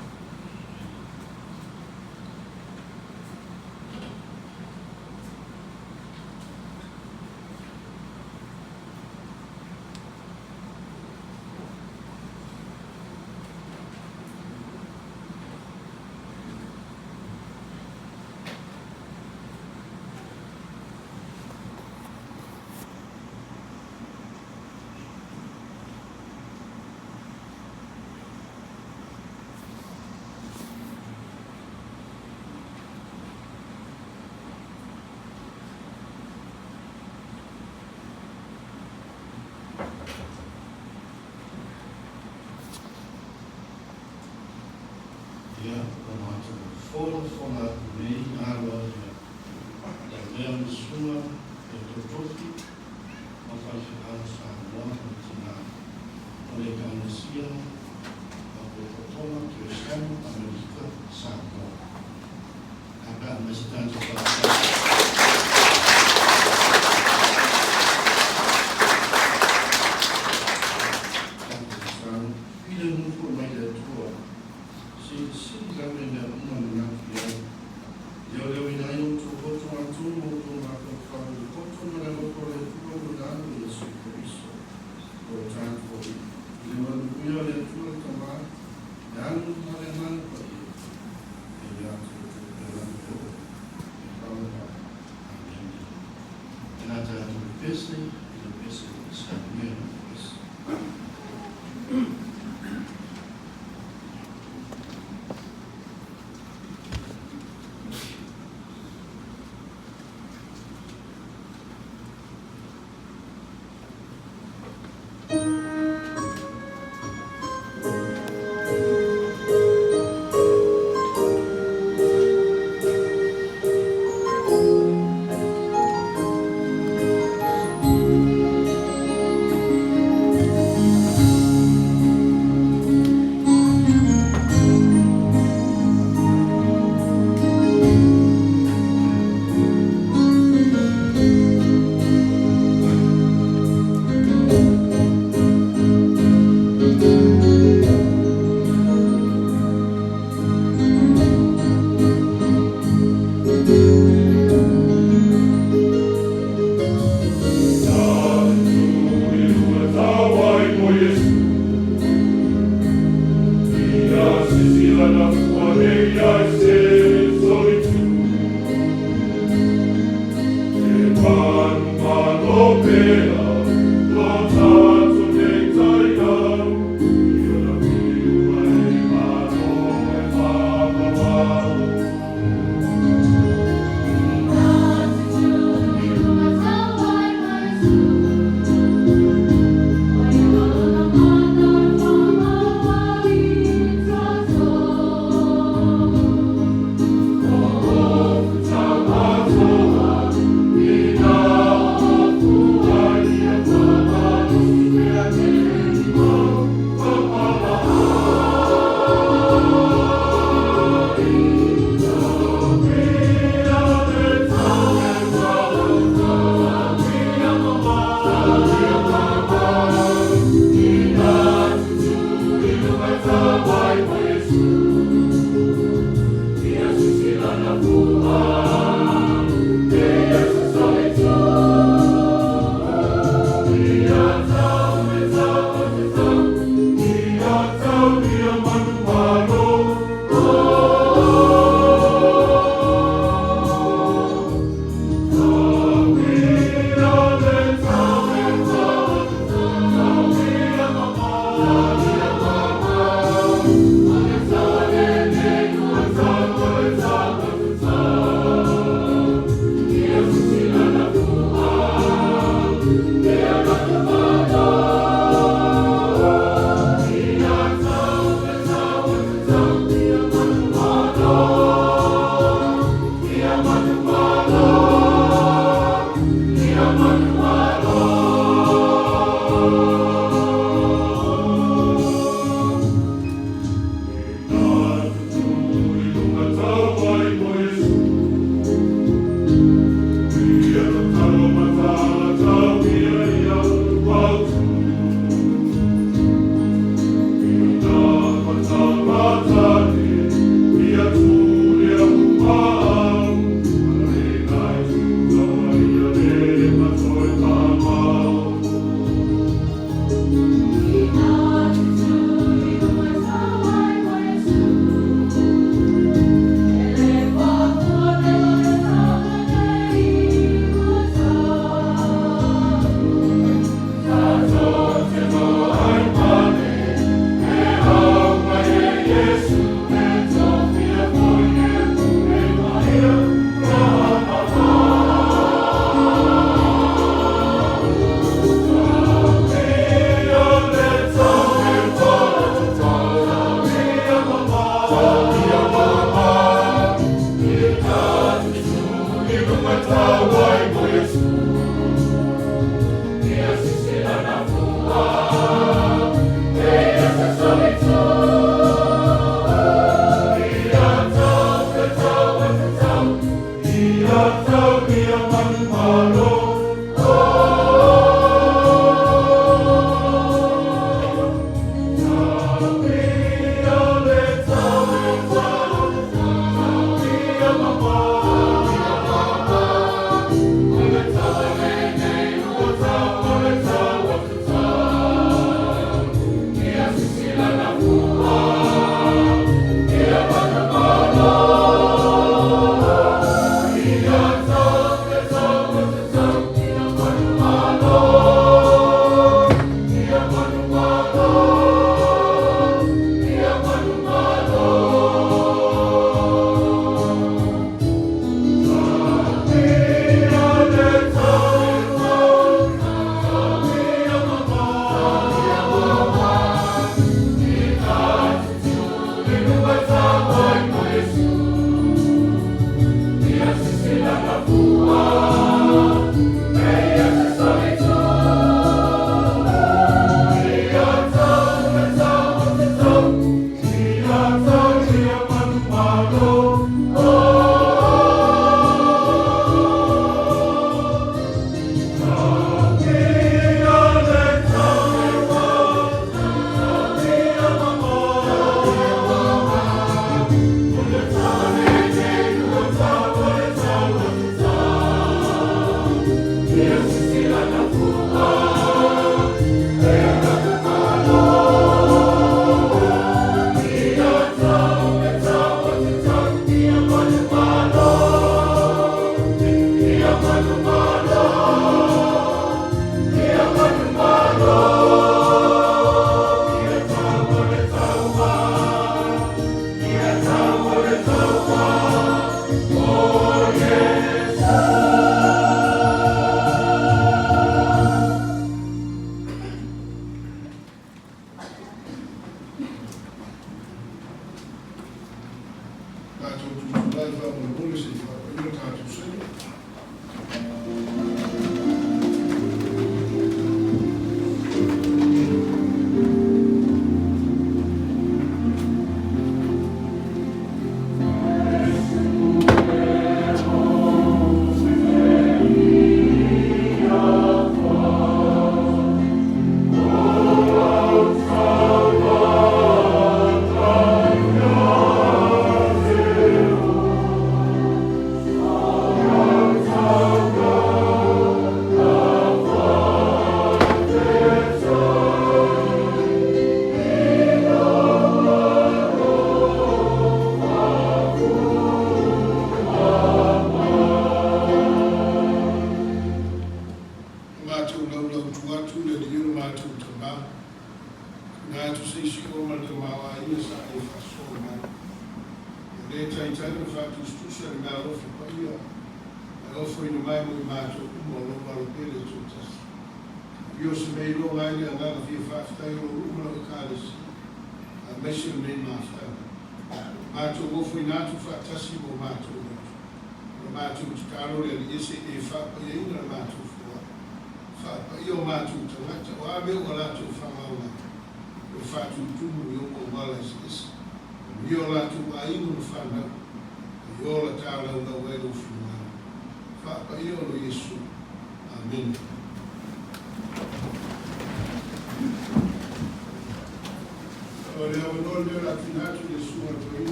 Ja, dan had je het volk vanuit mee aanlopen. Dat werden de schoenen, de tofi, of als je aanstaan morgen te maken. Dan ik aan de sier, op de vertonen, te stemmen, Amerika, samen. En dan is het dan toch wel.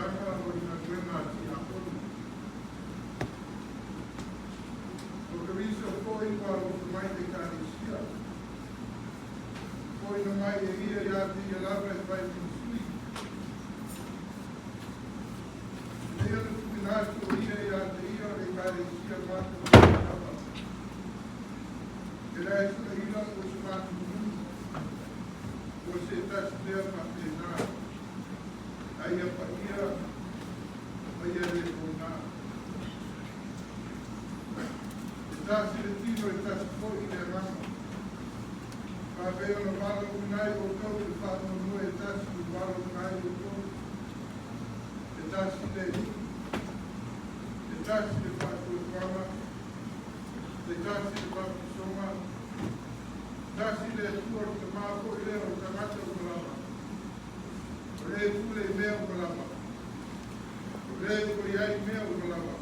tanga o ina tuena ti a kono. O ke riso koi wa o ke mai te karisia. Koi no mai e ia ia ti ia lava e pai ki sui. Ia no tuinatu o ia ia te ia e karisia matu o te lava. E rai su e ina o se matu munu. O se tas lea ma te nā. Aia pa ia, aia re kona. E tasi le tino e tasi po i le rama. Pa peo na wala unai o tau e whāno nua e tasi i wala unai o tau. E tasi le ni. E tasi le whātu e wama. E tasi le whātu soma. Tasi le tua o te māko i leo o tangata o rama. Re tule mea o malama. Re ko iai mea o malama.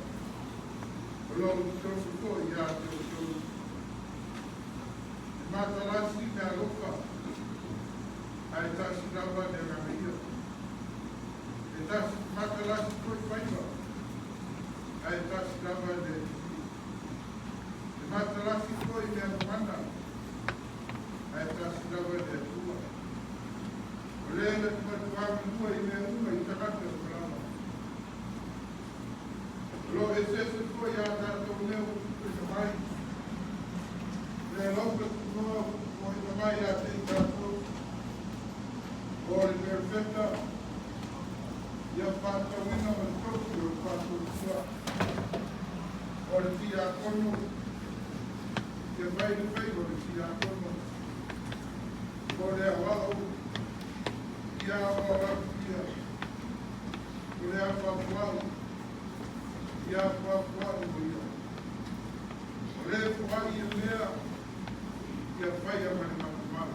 O lo o tofu ko i a te o tofu. E matalasi mea loka. Ai tasi rawa ne ramia. E tasi matalasi ko i waiwa. Ai tasi rawa ne e matalasi ko i mea mana. Ai tasi rawa ne tua. Olele kumatuamu nua i mea uma i takata o kalama. Lo e sese tua i a tato neo kutu i mai. Le loka kunua o i mai a te i tato. O i perfecta. I a pata wina o toki o pato tua. O i ti a kono. I a vai de fei o i ti a kono. O le a wao. Ia o rapia, o le a whapuau, ia whapuau ia. O le fuhai i mea, ia whai a mani matumau.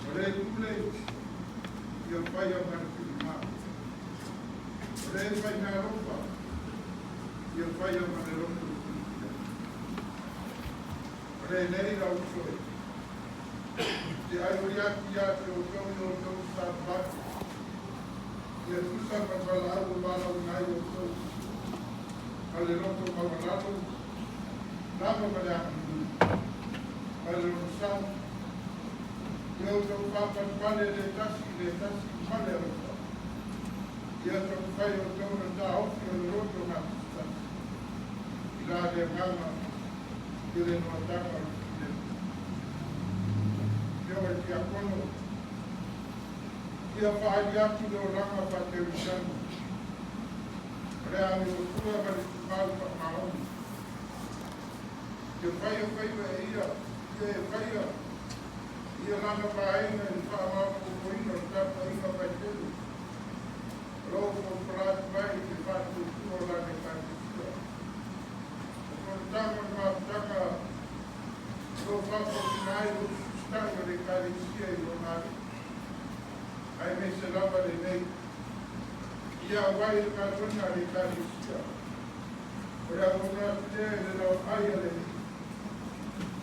O le tule, ia whai a mani kulimau. O le whai mea ropa, ia whai a mani ropa kulimau. O le nei rau soe. Te aioriaki a te o tau sa batu. Ia tusa patwala au wala unai o tau. Kale roto mawanalo, nama male akimu. Kale roto sau. Ia o tau papat pale le tasi male roto. Ia tau kai o tau na ta ofi o le roto na tasi. Ila le ngama, ile no ataka o e te akono. Ia whaari atu leo rama pa te ushanu. Rea me o tua mani tupau pa maoni. Ia whaia e ia, ia e whaia. Ia lana pa aina i whaamama o koina o tapa inga pai telu. Roko o paratu mai te whatu o tua lana i kante tua. O kona tama ni maputaka lo whako ki nai o stanga de karisia i ronari. Ai me se lava le nei. Ia wai e karuna de karisia. Ora una te le lau aia le nei.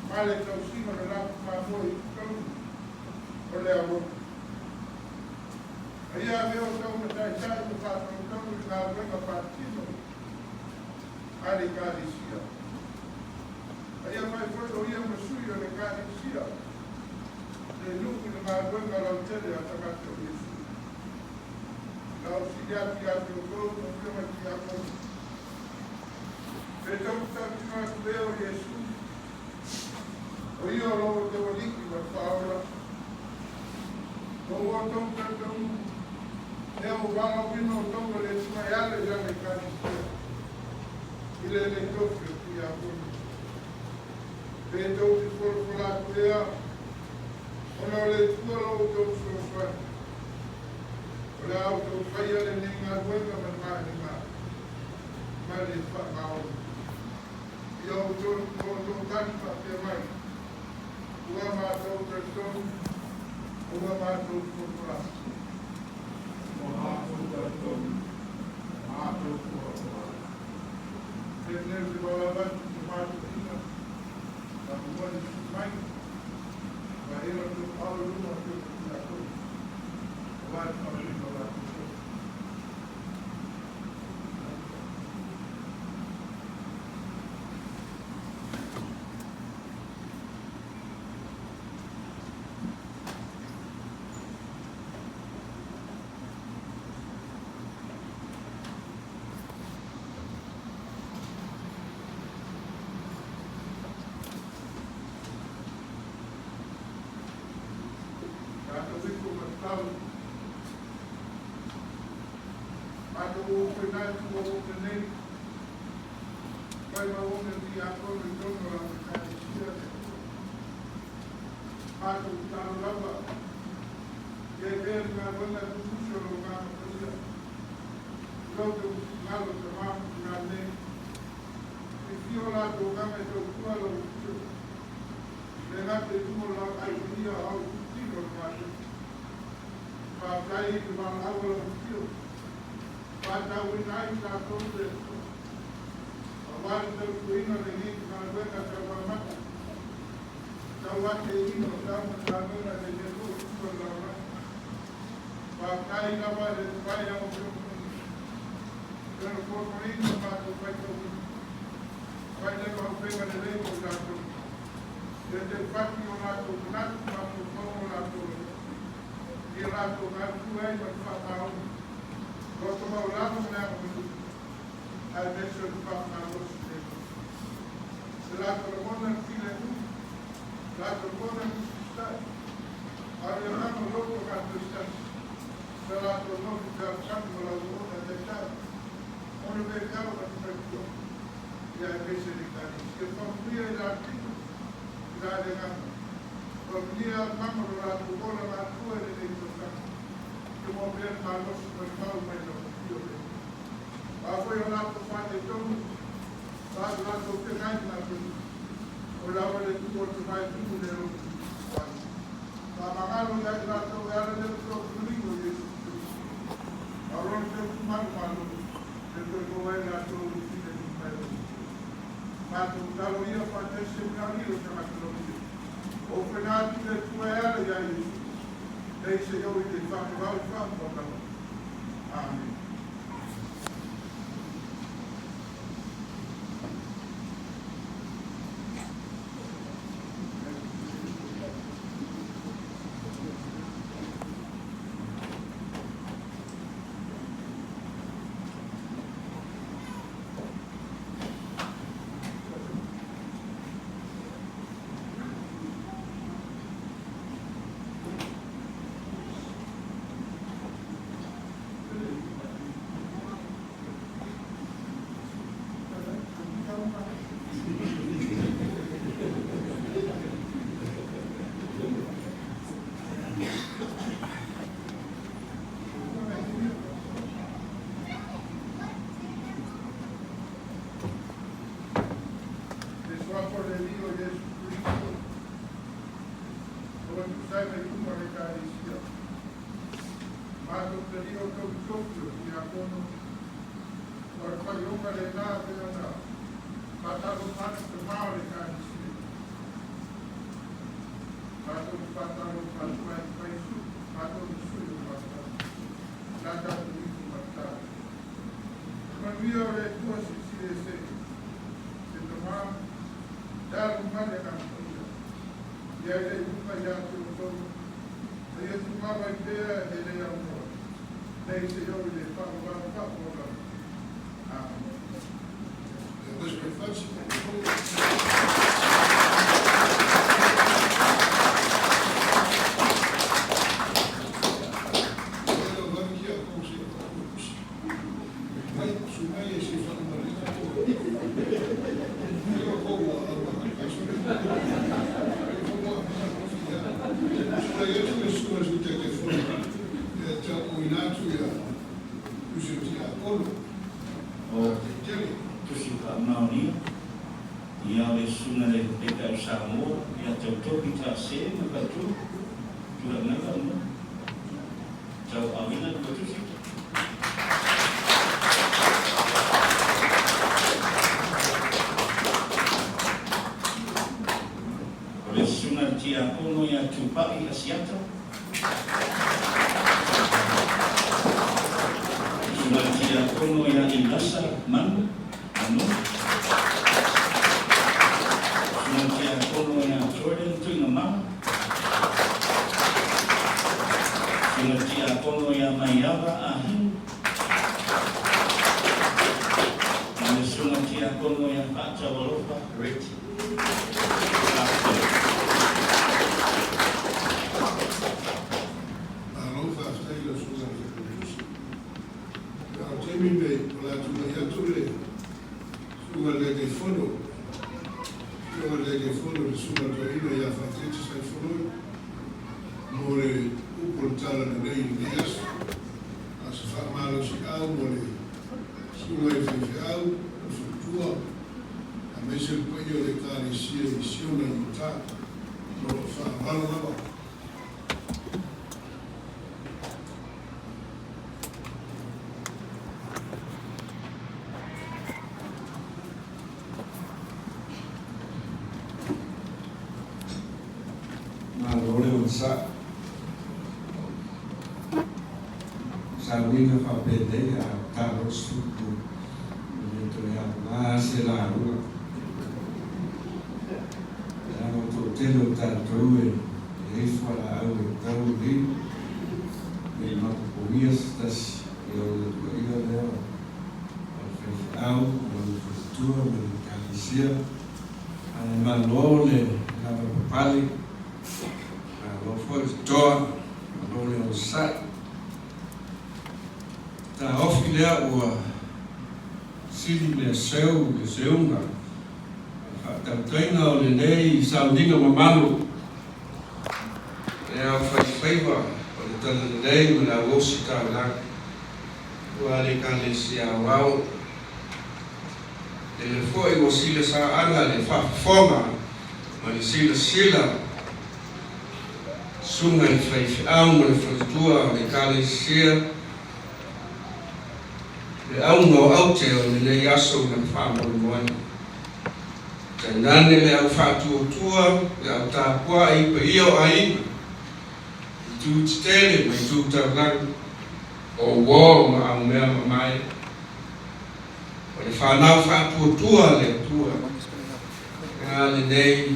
Male tau sino le lapu mamoi tau. O le awon. Ia veo tau na tai sai to whātau tau i ngā wenga partino. Ale karisia. Ia mai foi o ia masui o le karisia. Le luku le ngā wenga lau tele a takata o Yesu. Lau siriati ati o kou, no whima ki a kou. Pe tau tau atu e o Yesu. O ia o logo te waliki wa whaora. O o tau tau. Ne o wala wino o tau le tima e ale jane karisia. Ile le tofi o ki a kou. Pe tau te whorwhora ku ea. Ona le tua lau tau whorwhora. Ole au tau whaia le nei ngā ruenga man maa ni maa. Maa le wha mao. Ia o tau tani pa te mai. Ua maa tau tau. Ua maa tau whorwhora. O maa tau tau. Maa tau whorwhora. Te neu te wawawatu te maa tau ina. Ta mwani mai. Ma era tu Paulo numa que eu fui a coisa. Vai para ali para lá. tau. Ato o penai tu o penai. Vai ma o me ti a kone tono la kai sia. Ato tau lava. Ke ver na bona tu so lo ma sia. Logo malo te ma na ne. E fio la do ga me to ku lo. Lenga te tu la ai dia au ti lo ma. Pa kai tu ma la lo ti. Pa ta wi nai ta to de. Awal te ku ino de ni ka wa ka ta ma ma. Ta wa te ino ta ma ta na de ne ku ko la ma. Pa kai na wa de pa ya mo ko. Pero por ino pa to pa to. Vai de ko pe ma de le ko ta to. Desde el patio lato, lato, lato, todo lato, y el lato, lato, ahí va a pasar. Lo toma un lato, me da un al beso de papá, los el lato, lo pone en fila, lato, lo pone en está. Ahora el lato, loco, lato, está. El lato, loco, canto, la boca, de estar. Uno ve el carro, la perfecto. Y a veces de cari. Si el familia es artículo, de gamba. Porque al mamo la tubola la tua de dentro. Como ver malos normal mais não fio. A foi lá para fazer todo. Lá do que cai na frente. O lá de tudo que vai tudo de novo. A mamalo já lá to era de todo domingo isso. Agora tem mal malo. Depois vou lá todo o fim de semana. Mas o tal ia fazer seminário na Colômbia. O final de tua era já isso. Deixa eu ir de fato lá e fato para lá. Amém. nei, wala tu mai atu le, sunga le ke fono, sunga le ke fono, le sunga to ina ia whatete sai fono, more upoltala na nei ni asu, asu whamalo si au, more sunga e whewhe au, asu tua, a mese pweo le kāre sia i siona i tā, no whamalo lawa. Sa winga fa pede a Carlos Futu dentro ya la se la rua ya no to telo tanto e fora au tão bem e não podia estar eu ia ver ao fechar no futuro no calicia a malole na pali a lo foi to malole o sai ta ofi lea ua sili le seu le seunga tautaina o le nei sauninga mamalu e au whaiwhaiwa o le tana le nei ma la wosi taulanga ua le ka le sia wau e le foi o sila sa anga le whafonga ma le sila sunga i whaiwhiau ma le whaitua o le ka le sia le au no au te o le yaso na whamoro moana. Te nane le au whātua tua, le au tāpua i pa io a ina. I tū te tere, mai tū tau lang, o wō ma au mea ma mai. O le whanau whātua tua le tua. Ngā le nei,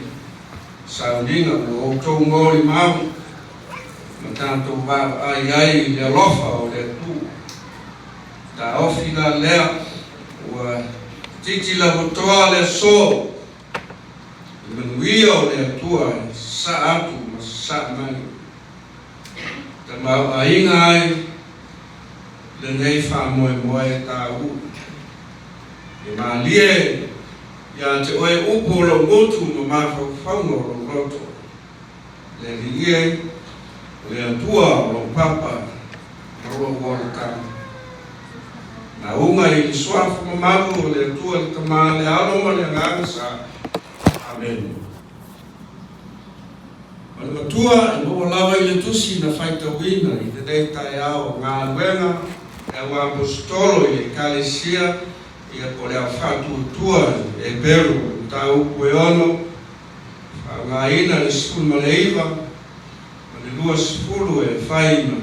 sauninga, o tō ngōri mau. Ma tātou wāwa ai le alofa o le tua. Ta ofi la lea ua titi la hotoa le so manuia o le atua sa atu ma sa mai ta mau ainga ai le nei wha moe moe ta u e ma lie ia te oe upo lo ngotu ma mawhau whaungo lo roto le lie le atua lo papa ma lo wala na unga i swafu mamalu le tua le tamale alo ma le ngangasa. Amen. Mana matua e mo lawa i le tusi na faita wina i te dei tai ao ngā luenga e wa apostolo i le kalesia i a kole a whatu tua e peru ta upu e ono ngā ina le sifuru ma le iwa ma le lua sifuru e whaima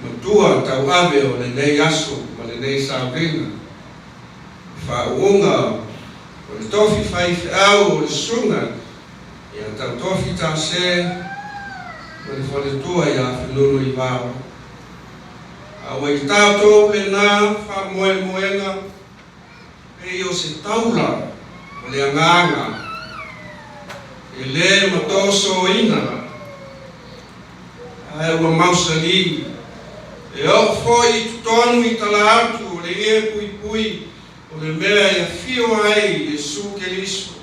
matua tau ave o le nei aso ma le nei saurina whaunga o le tofi whaife au o le sunga ia tau tofi ta se o le whale tua ia whenunu i wawa a wai tātou le nā wha moe moenga e o se taula o le anganga e le matoso ina ai ua mausali e o foi tonu i tala atu o le e pui pui o le mea ia fio ai e su ke liso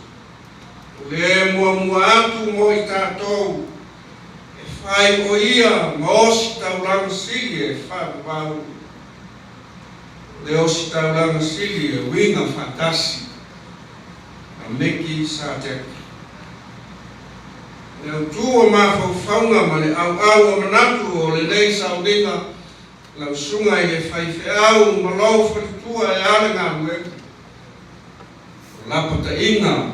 o le e mua mua atu mo i tātou e whai o ia ma osi taulanga sili e whapapau le osi taulanga sili e winga whatasi a meki sa teki le utua mawhau whaunga ma le au au o manatu o le nei saudinga lau sunga i le whaife au ma lau whalitua e ale ngā muenga. O lapata inga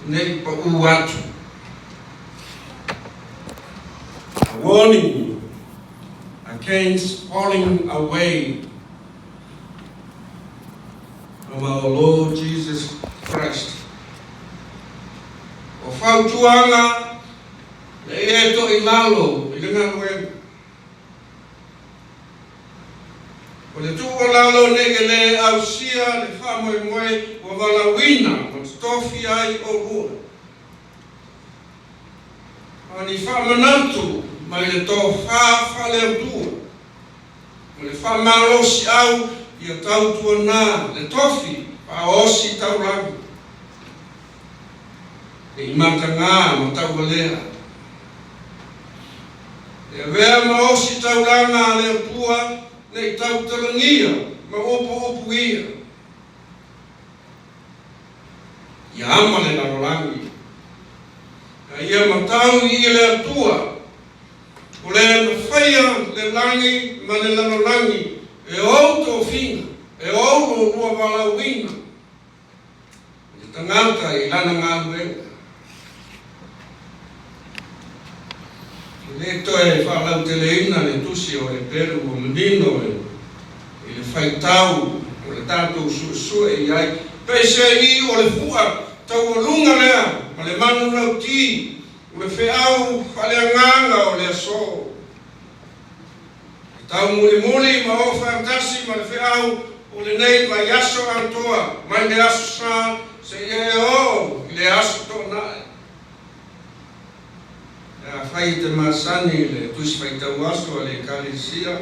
nei pa u atu. A warning against falling away from our Lord Jesus Christ. O whautuanga le e to i lalo i ngā muenga. O le tuko lalo nege le au sia le whamoe moe o walawina o tofi ai o rua. Ani whamanatu mai le tō whawhale au tua. le whamalosi au ia tau tuana le tofi a osi tau rangi. E imata ngā ma tau walea. E vea ma osi tau ranga le pua ne tau talangia ma opo ia. Ia ama le narolangi. Ia ma tau i le atua. O le na whaia le langi ma le narolangi. E au tō whina. E au o rua walauina. E tangata i lana ngā luenga. Le toe whalau te leina le tusi o e peru o menino e le whaitau o le tātou suesue i ai. Pese i o le fua tau o lunga lea ma le manu lau ti o le whiau whaleanganga o le aso. Tau muli ma o whaatasi ma le whiau o le nei mai aso antoa mai le aso sa se e o i le aso tō nae. Whai te masani le tusi whaitau aso le kalisia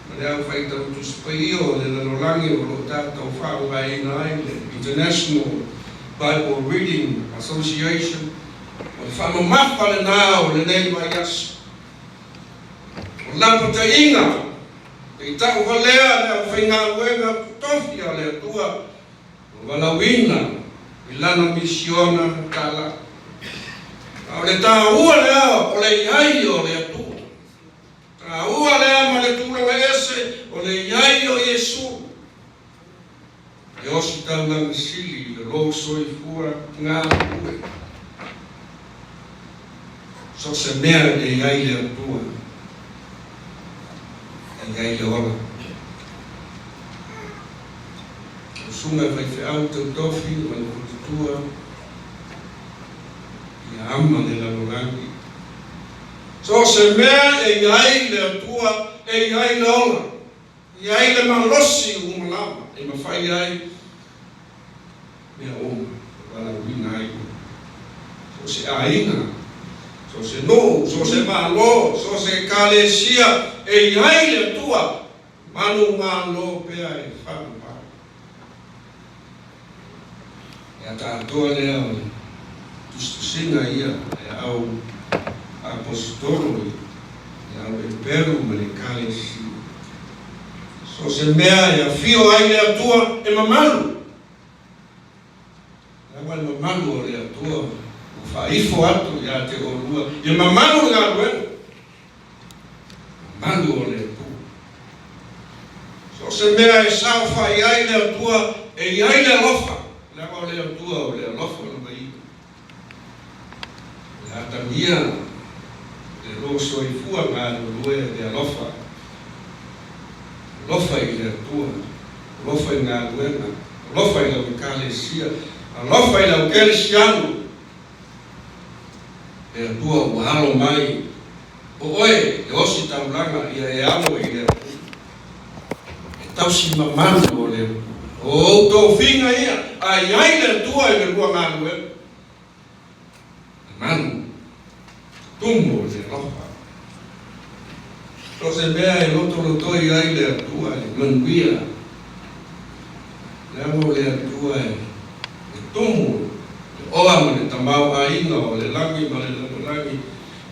ma le au whaitau tusi paio le lalolangi o lo tātou whaunga e nai le International Bible Reading Association o le whamamapa le nā o le nei mai aso. O lapa te inga e tau walea le au whainga uenga tofi a le atua o walawina i lana misiona tala. O le tā ua lea o le iai o le atua. Tā ua lea ma le tūranga ese o le iai o Iesu. E osi tau ngā sili le loso i fua ngā ue. So se mea le iai le atua. E iai le ola. O sunga whai au tau tofi ma le kututua. Ia ama le lalolangi. So se mea e iai le atua, e iai le ola. Iai le malosi umalama, e mawhai ai mea oma, wala wina ai. So se aina, so se no, so se malo, so se kalesia, e iai le atua, manu ngā lo pea e whampa. E tātoa lea o tustusinga ia e au apostolo e au e peru ma le kalesi. So se mea e a fio ai le atua e mamalu. E awa le mamalu o le atua o whaifo atu ia te orua. E mamalu ngā ruenga. Mamalu o le atua. So se mea e sao whai ai le atua e iai le alofa. Le awa le atua o le alofa na mai. Atamia le roso i fua ngā lue le alofa. Alofa i le atua, alofa i ngā luenga, alofa i lau kalesia, alofa i lau kelesianu. Le atua ua halo mai, o oe, e osi taulanga ia e alo i le atua. E tausi mamanu o le atua. O tō whinga ia, a iai le atua i le lua ngā luenga. Manu. Tumbo le ropa. So se mea e loto i ai le atua e manuia. Le amo le atua e tumbo. Le oa ma le tamau aina o le langi ma le langi.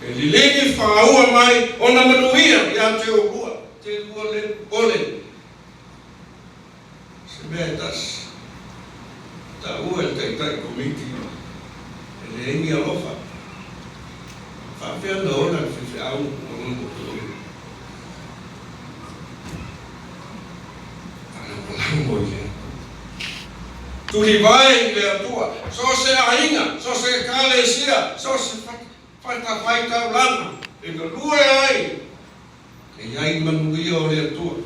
E li legi whaua mai o na manuia i a te orua. Te lua le ole. Se mea e tas. Ta ua e tai komiti. E le ingi alofa. Whawhia na ora whiwhi au o nungo tōi. Ana walango i lea. Turi vai le atua. So se ainga, so se kalesia, so se whaitau lana. E ka lue ai. E iai manuia o le atua.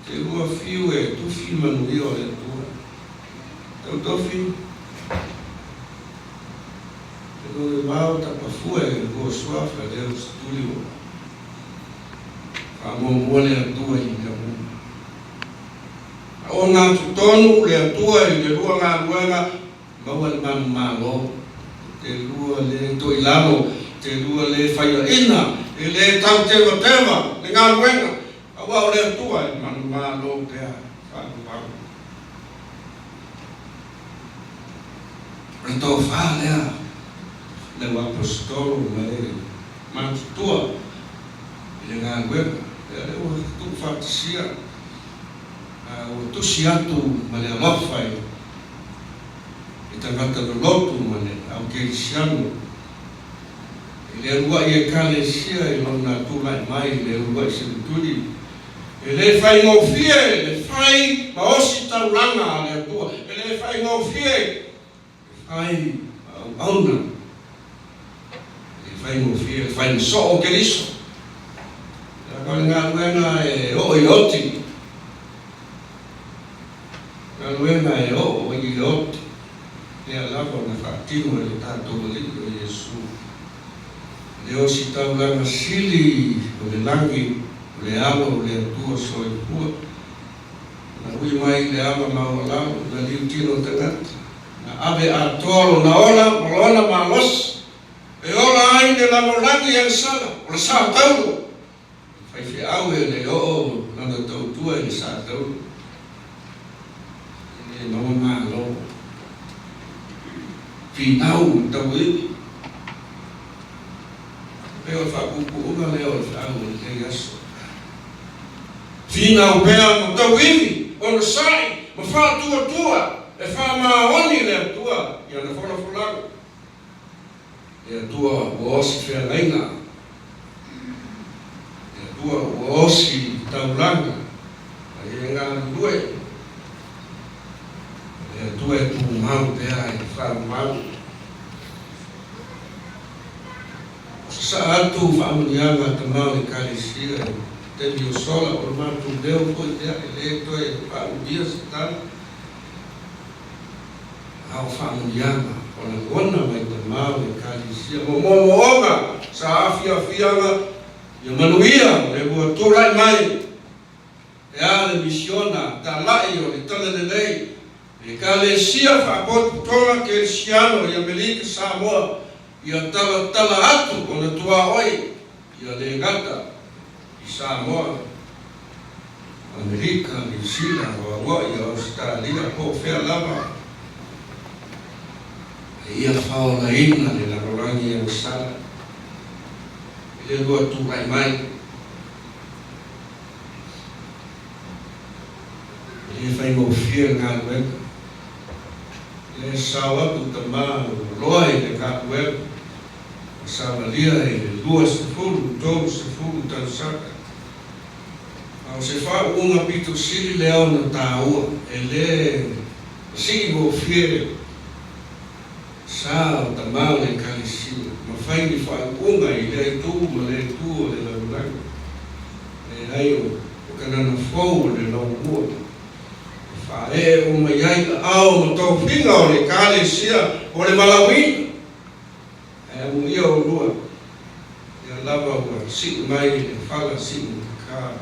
Te lua fiu e tufi manuia o le atua. Tau tofi. Lo mau tapa fue go suafa de studio. Amo mole atua i le mo. O nga tonu le atua i le rua ngā ruenga maua le manu malo. Te lua le toilano, te lua le whaia ina, e le tau tewa le ngā ruenga. Awa o le tua i manu malo pea whakupaku. Rito wha lea le apostolo ma le matutua i le ngā weka. Le o tu whakisia o tusi atu ma le amawhai i tangata no lotu ma le au kerisiano. Le rua i e kale sia i lona tūlai mai le rua i Semituli. Le whai ngofie, le whai maosi tauranga le atua. Le whai ngofie, le whai auna. Le whai ngofie, le whai so o keriso. Le kore ngā luenga e o i oti. Ngā luenga e o i oti. Le alako na whaatino e le tātou li o Jesu. Le o si tauranga sili o le langi, o le ama o le atua so i pua. Na hui mai le ama mau lao, na liu tino tangata. Na abe a toro na ola, molona ma los. E ola ai le lamo langi ang sala, o le sa tauro. Fai fi au e le o, nana tautua e le sa tauro. E mama ma lo. Fi nau tau iwi. Peo whakuku unga leo le whaau le yaso. Fina o pea mo tau iwi, o na sai, ma wha tua, e wha maoni le atua, i ana whona whulaga. Le atua o osi whea leina. Le atua o osi taulanga, a i ngā lue. Le atua e tu mau pea e wha mau. Sa atu whaamanianga te mau i Kalesia te mio sola o mātu leo ko i tea e le toi e whaamania se tana. Hau whaamanianga o na ngona mai te mau i Kalesia. Mo onga sa awhianga i manuia le bua tūrai mai. E ale misiona ta lai o le tala de lei. E Kalesia whaapotu tonga Kerisiano i Amerika Samoa. Ia tala atu o na tua oi, ia le ngata, i Samoa, Amerika, New Zealand, Hawaii, Australia, po whea lava. E ia whaola ina le larorangi e sala. E le lua tūrai mai. E le whaingo whia ngā luenga. E le sawa tu tamā roa i le kāpuera. Samalia e le lua se fulu, tau se fulu tausaka. Au se wha unga pito siri leo na tāua, e le sigo fiere. Sa o tamau le Kalesia, ma whai ni wha unga i le tū, ma le tū o le lauranga. E ai o kanana fau le laurua. Wha e o mai ai au ma tau whina o le Kalesia, o le malawina. E ia o lua, ia lava ua siku mai le whala siku ka.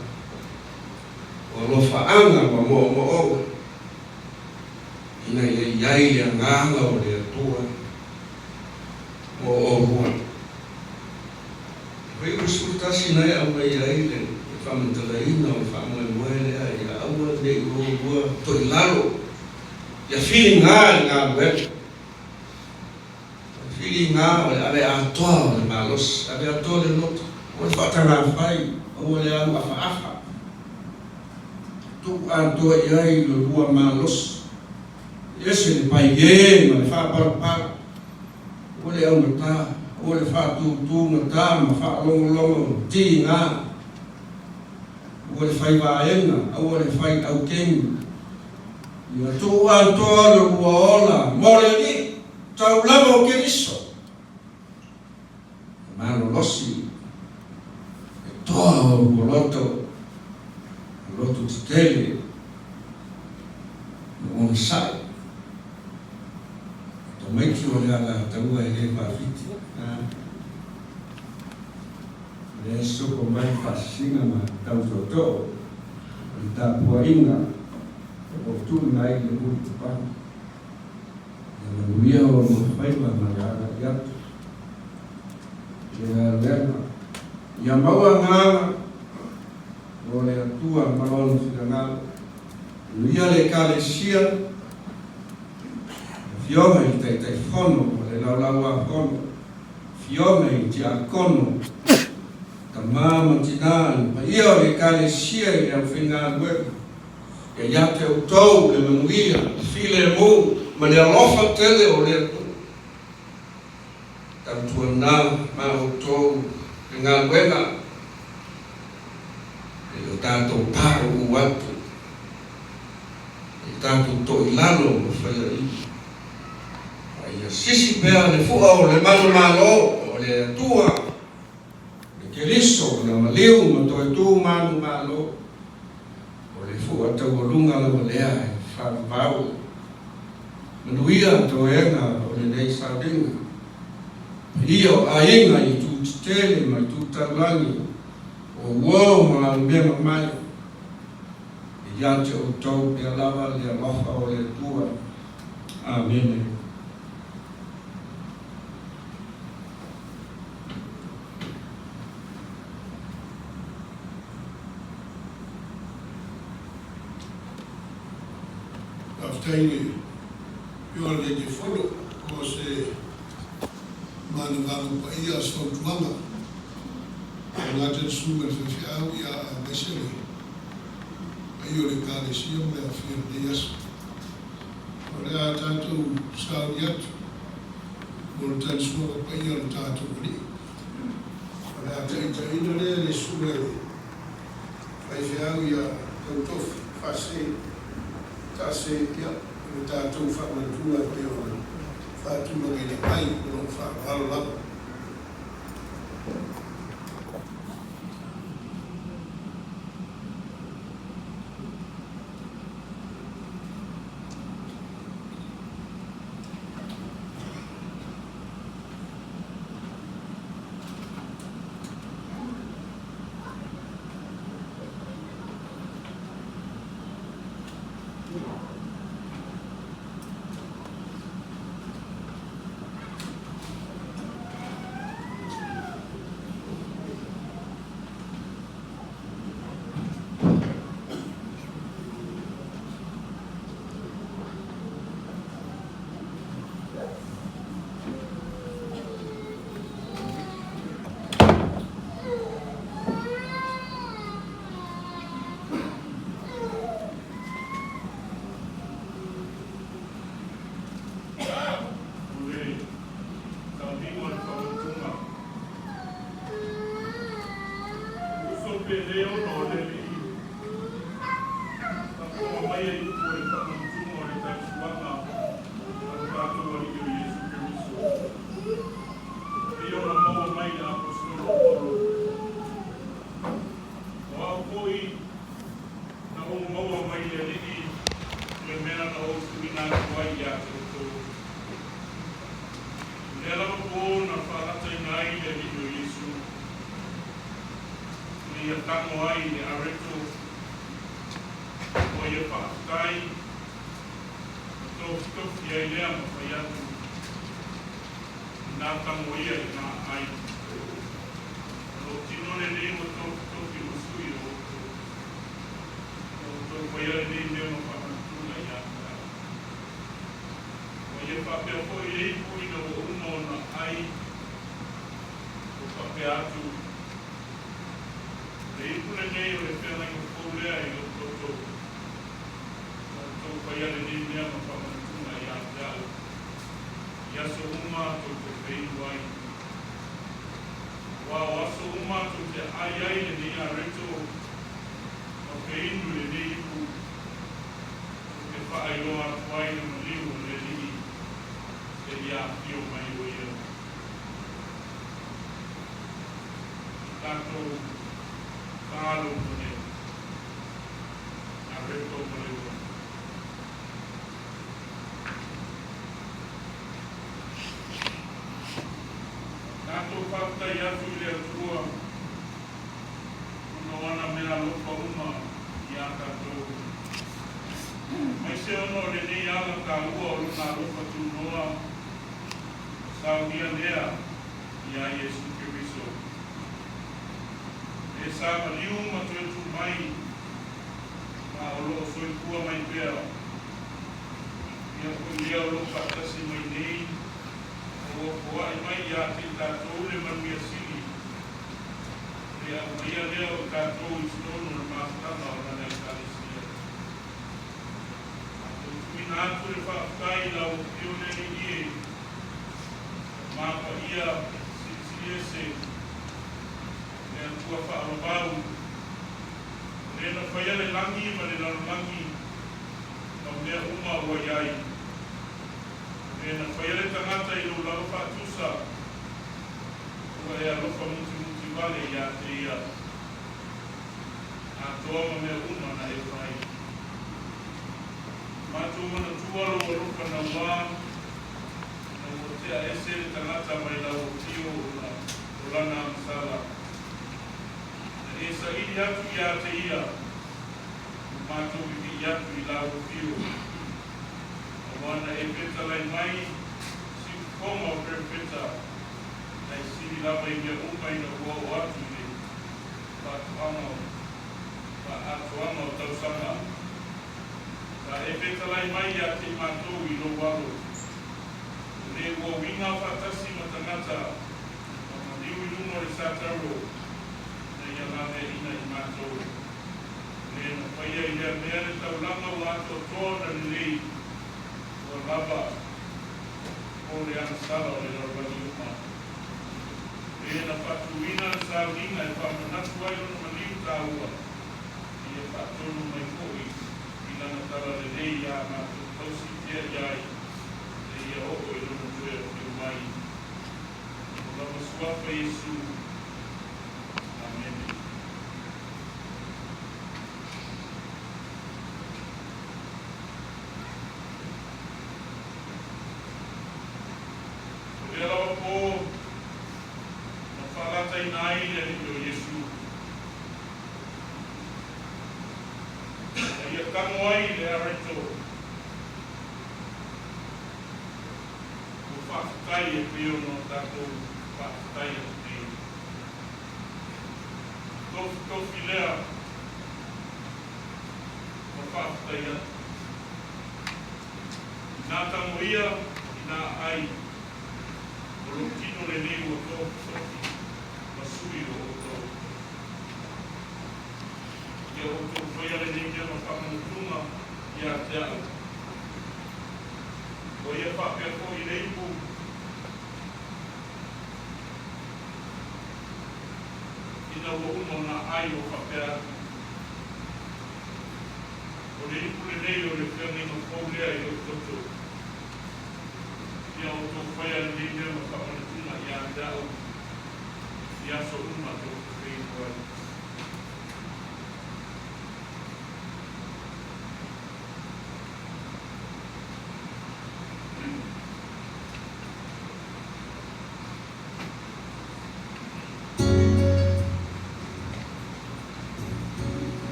O lo whaanga ma mo oa. Ina ia iai le nganga o le atua. Mo o lua. Wei usultasi nei au mai iai le whamatalaina o whaamai moele a ia aua le ua lua toi laro. Ia whiri ngā ngā wep. Fili ngā o le ave atoa o le malos, ave atoa le loto, o le whatanga whai, o le alu awha. Tuk atoa i ai lo lua malos. Ese le pai e, ma le whaparapara. O le au ngata, o le whatutu ngata, ma whaalongolongo, ti ngā. O le whai waenga, o le whai au kengi. Ia tuk atoa lo lua ola, mole ni. Tau lava o Keriso. Mano losi. E toa o loto. O loto titele. O onsai. To maiki o le ala taua e le pawhiti. Le soko mai whasinga ma tau toto. I tā puaringa. O tū nai le muri tupana. Manuia o mawhaiwa marara i atu. Ia lena. Ia maua ngāna. O le tua malon sinangal. Nuia le kalesia. Fiome i te fono, le laulaua fono. Fiome i te akono. Ta mama tinani, ma ia le kalesia i au whina web. Ia ia te utou le manuia, file mo, ma le alofa tele o le atu. Ta tua nā, ma utou, le ngā wena. E o tātou pāru u atu. E tātou to ilano o whaia i. Ia sisi pea le fua o le manu malo, o le atua. Le keriso, na maliu, ma toi tu manu malo. O le fua tau o lunga la malea e whāwau. Manuia to enga o le nei saudinga. Ia o ainga i tu titele mai tu talangi. O uau ma mea mai. Ia te o tau pia lava le alofa o le tua. Amen. Aftaini, eu olhei de fora, você mano vamos para aí as fotos mama, lá tem suma de fiel e a mexer. Aí eu lhe cara se eu me afirmo de isso. Olha tanto saudiat, voltar suma para aí eu tanto ali. Olha tem indo ele suma, aí fiel e a tof fácil. Se ia o tātou whakamatua te o whātua i le pai, o whakaro lava. Esa liu matu mai Maolo foi kua mai pea. Ia kulia lo patasi mai nei. O kua mai ia te tātou le manua sili. Ia maia lea o tātou istono na mātama o nana i kālesia. Mina atu le whaakai la o pione ni ie. Māpa ia siliese. Ia tua whaarabau. Nena whaia le langi ma le langi ma mea uma ua iai. Nena whaia le tangata i lo lau whaatusa ua e alofa muti wale ia te ia. A toa ma mea uma na e whai. Mātou mana tuaro wa ruka na wā na ua tea ese le tangata mai lau tio o lana amsala. E sa ili atu ia te ia, mātou wiki atu i lau whio. O wana e peta lai mai, si koma o perpeta, nei siri lava i mea umai na ua o atu le, pa atuama o tausanga. Ka e peta lai mai ia te mātou i lo walo. Le ua winga whatasi matangata, o maniu i lungo le sataro, ia lave ina i mātou. Nena whaia i lea mea le taulanga o ato tōna ni lei o lava o le anasala o le narwani uma. Nena whatuina le sālinga e whamanatu ai ono maniu tāua. Ia whatonu mai koi i lana tala le lei a mātou tausi tia iai. Le ia oko i lono tue o te umai. O lama suafa Yesu. Amen. Ela po na falata inai le o Yesu. Ia kamoai le arito. O whakakai e pio no tātou whakakai e pio. Tofi lea o whakakai e. Nā tamoia i nā ai. O lukino le nei o tō sofi, masui o tō. Ia o tō whaia le nei kia ma whakamutunga i a te au. O ia whapea ko i reipu. Ina o uno na ai o whapea. O reipu le nei o le whianginga kōlea i o tō. Ia o tō whaia le nei mea ma whamanatuna i a dao i aso uma tō whai koai.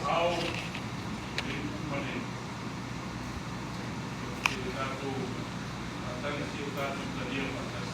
Au, le kumane. Ke tātou, atanga si o tātou tania patas.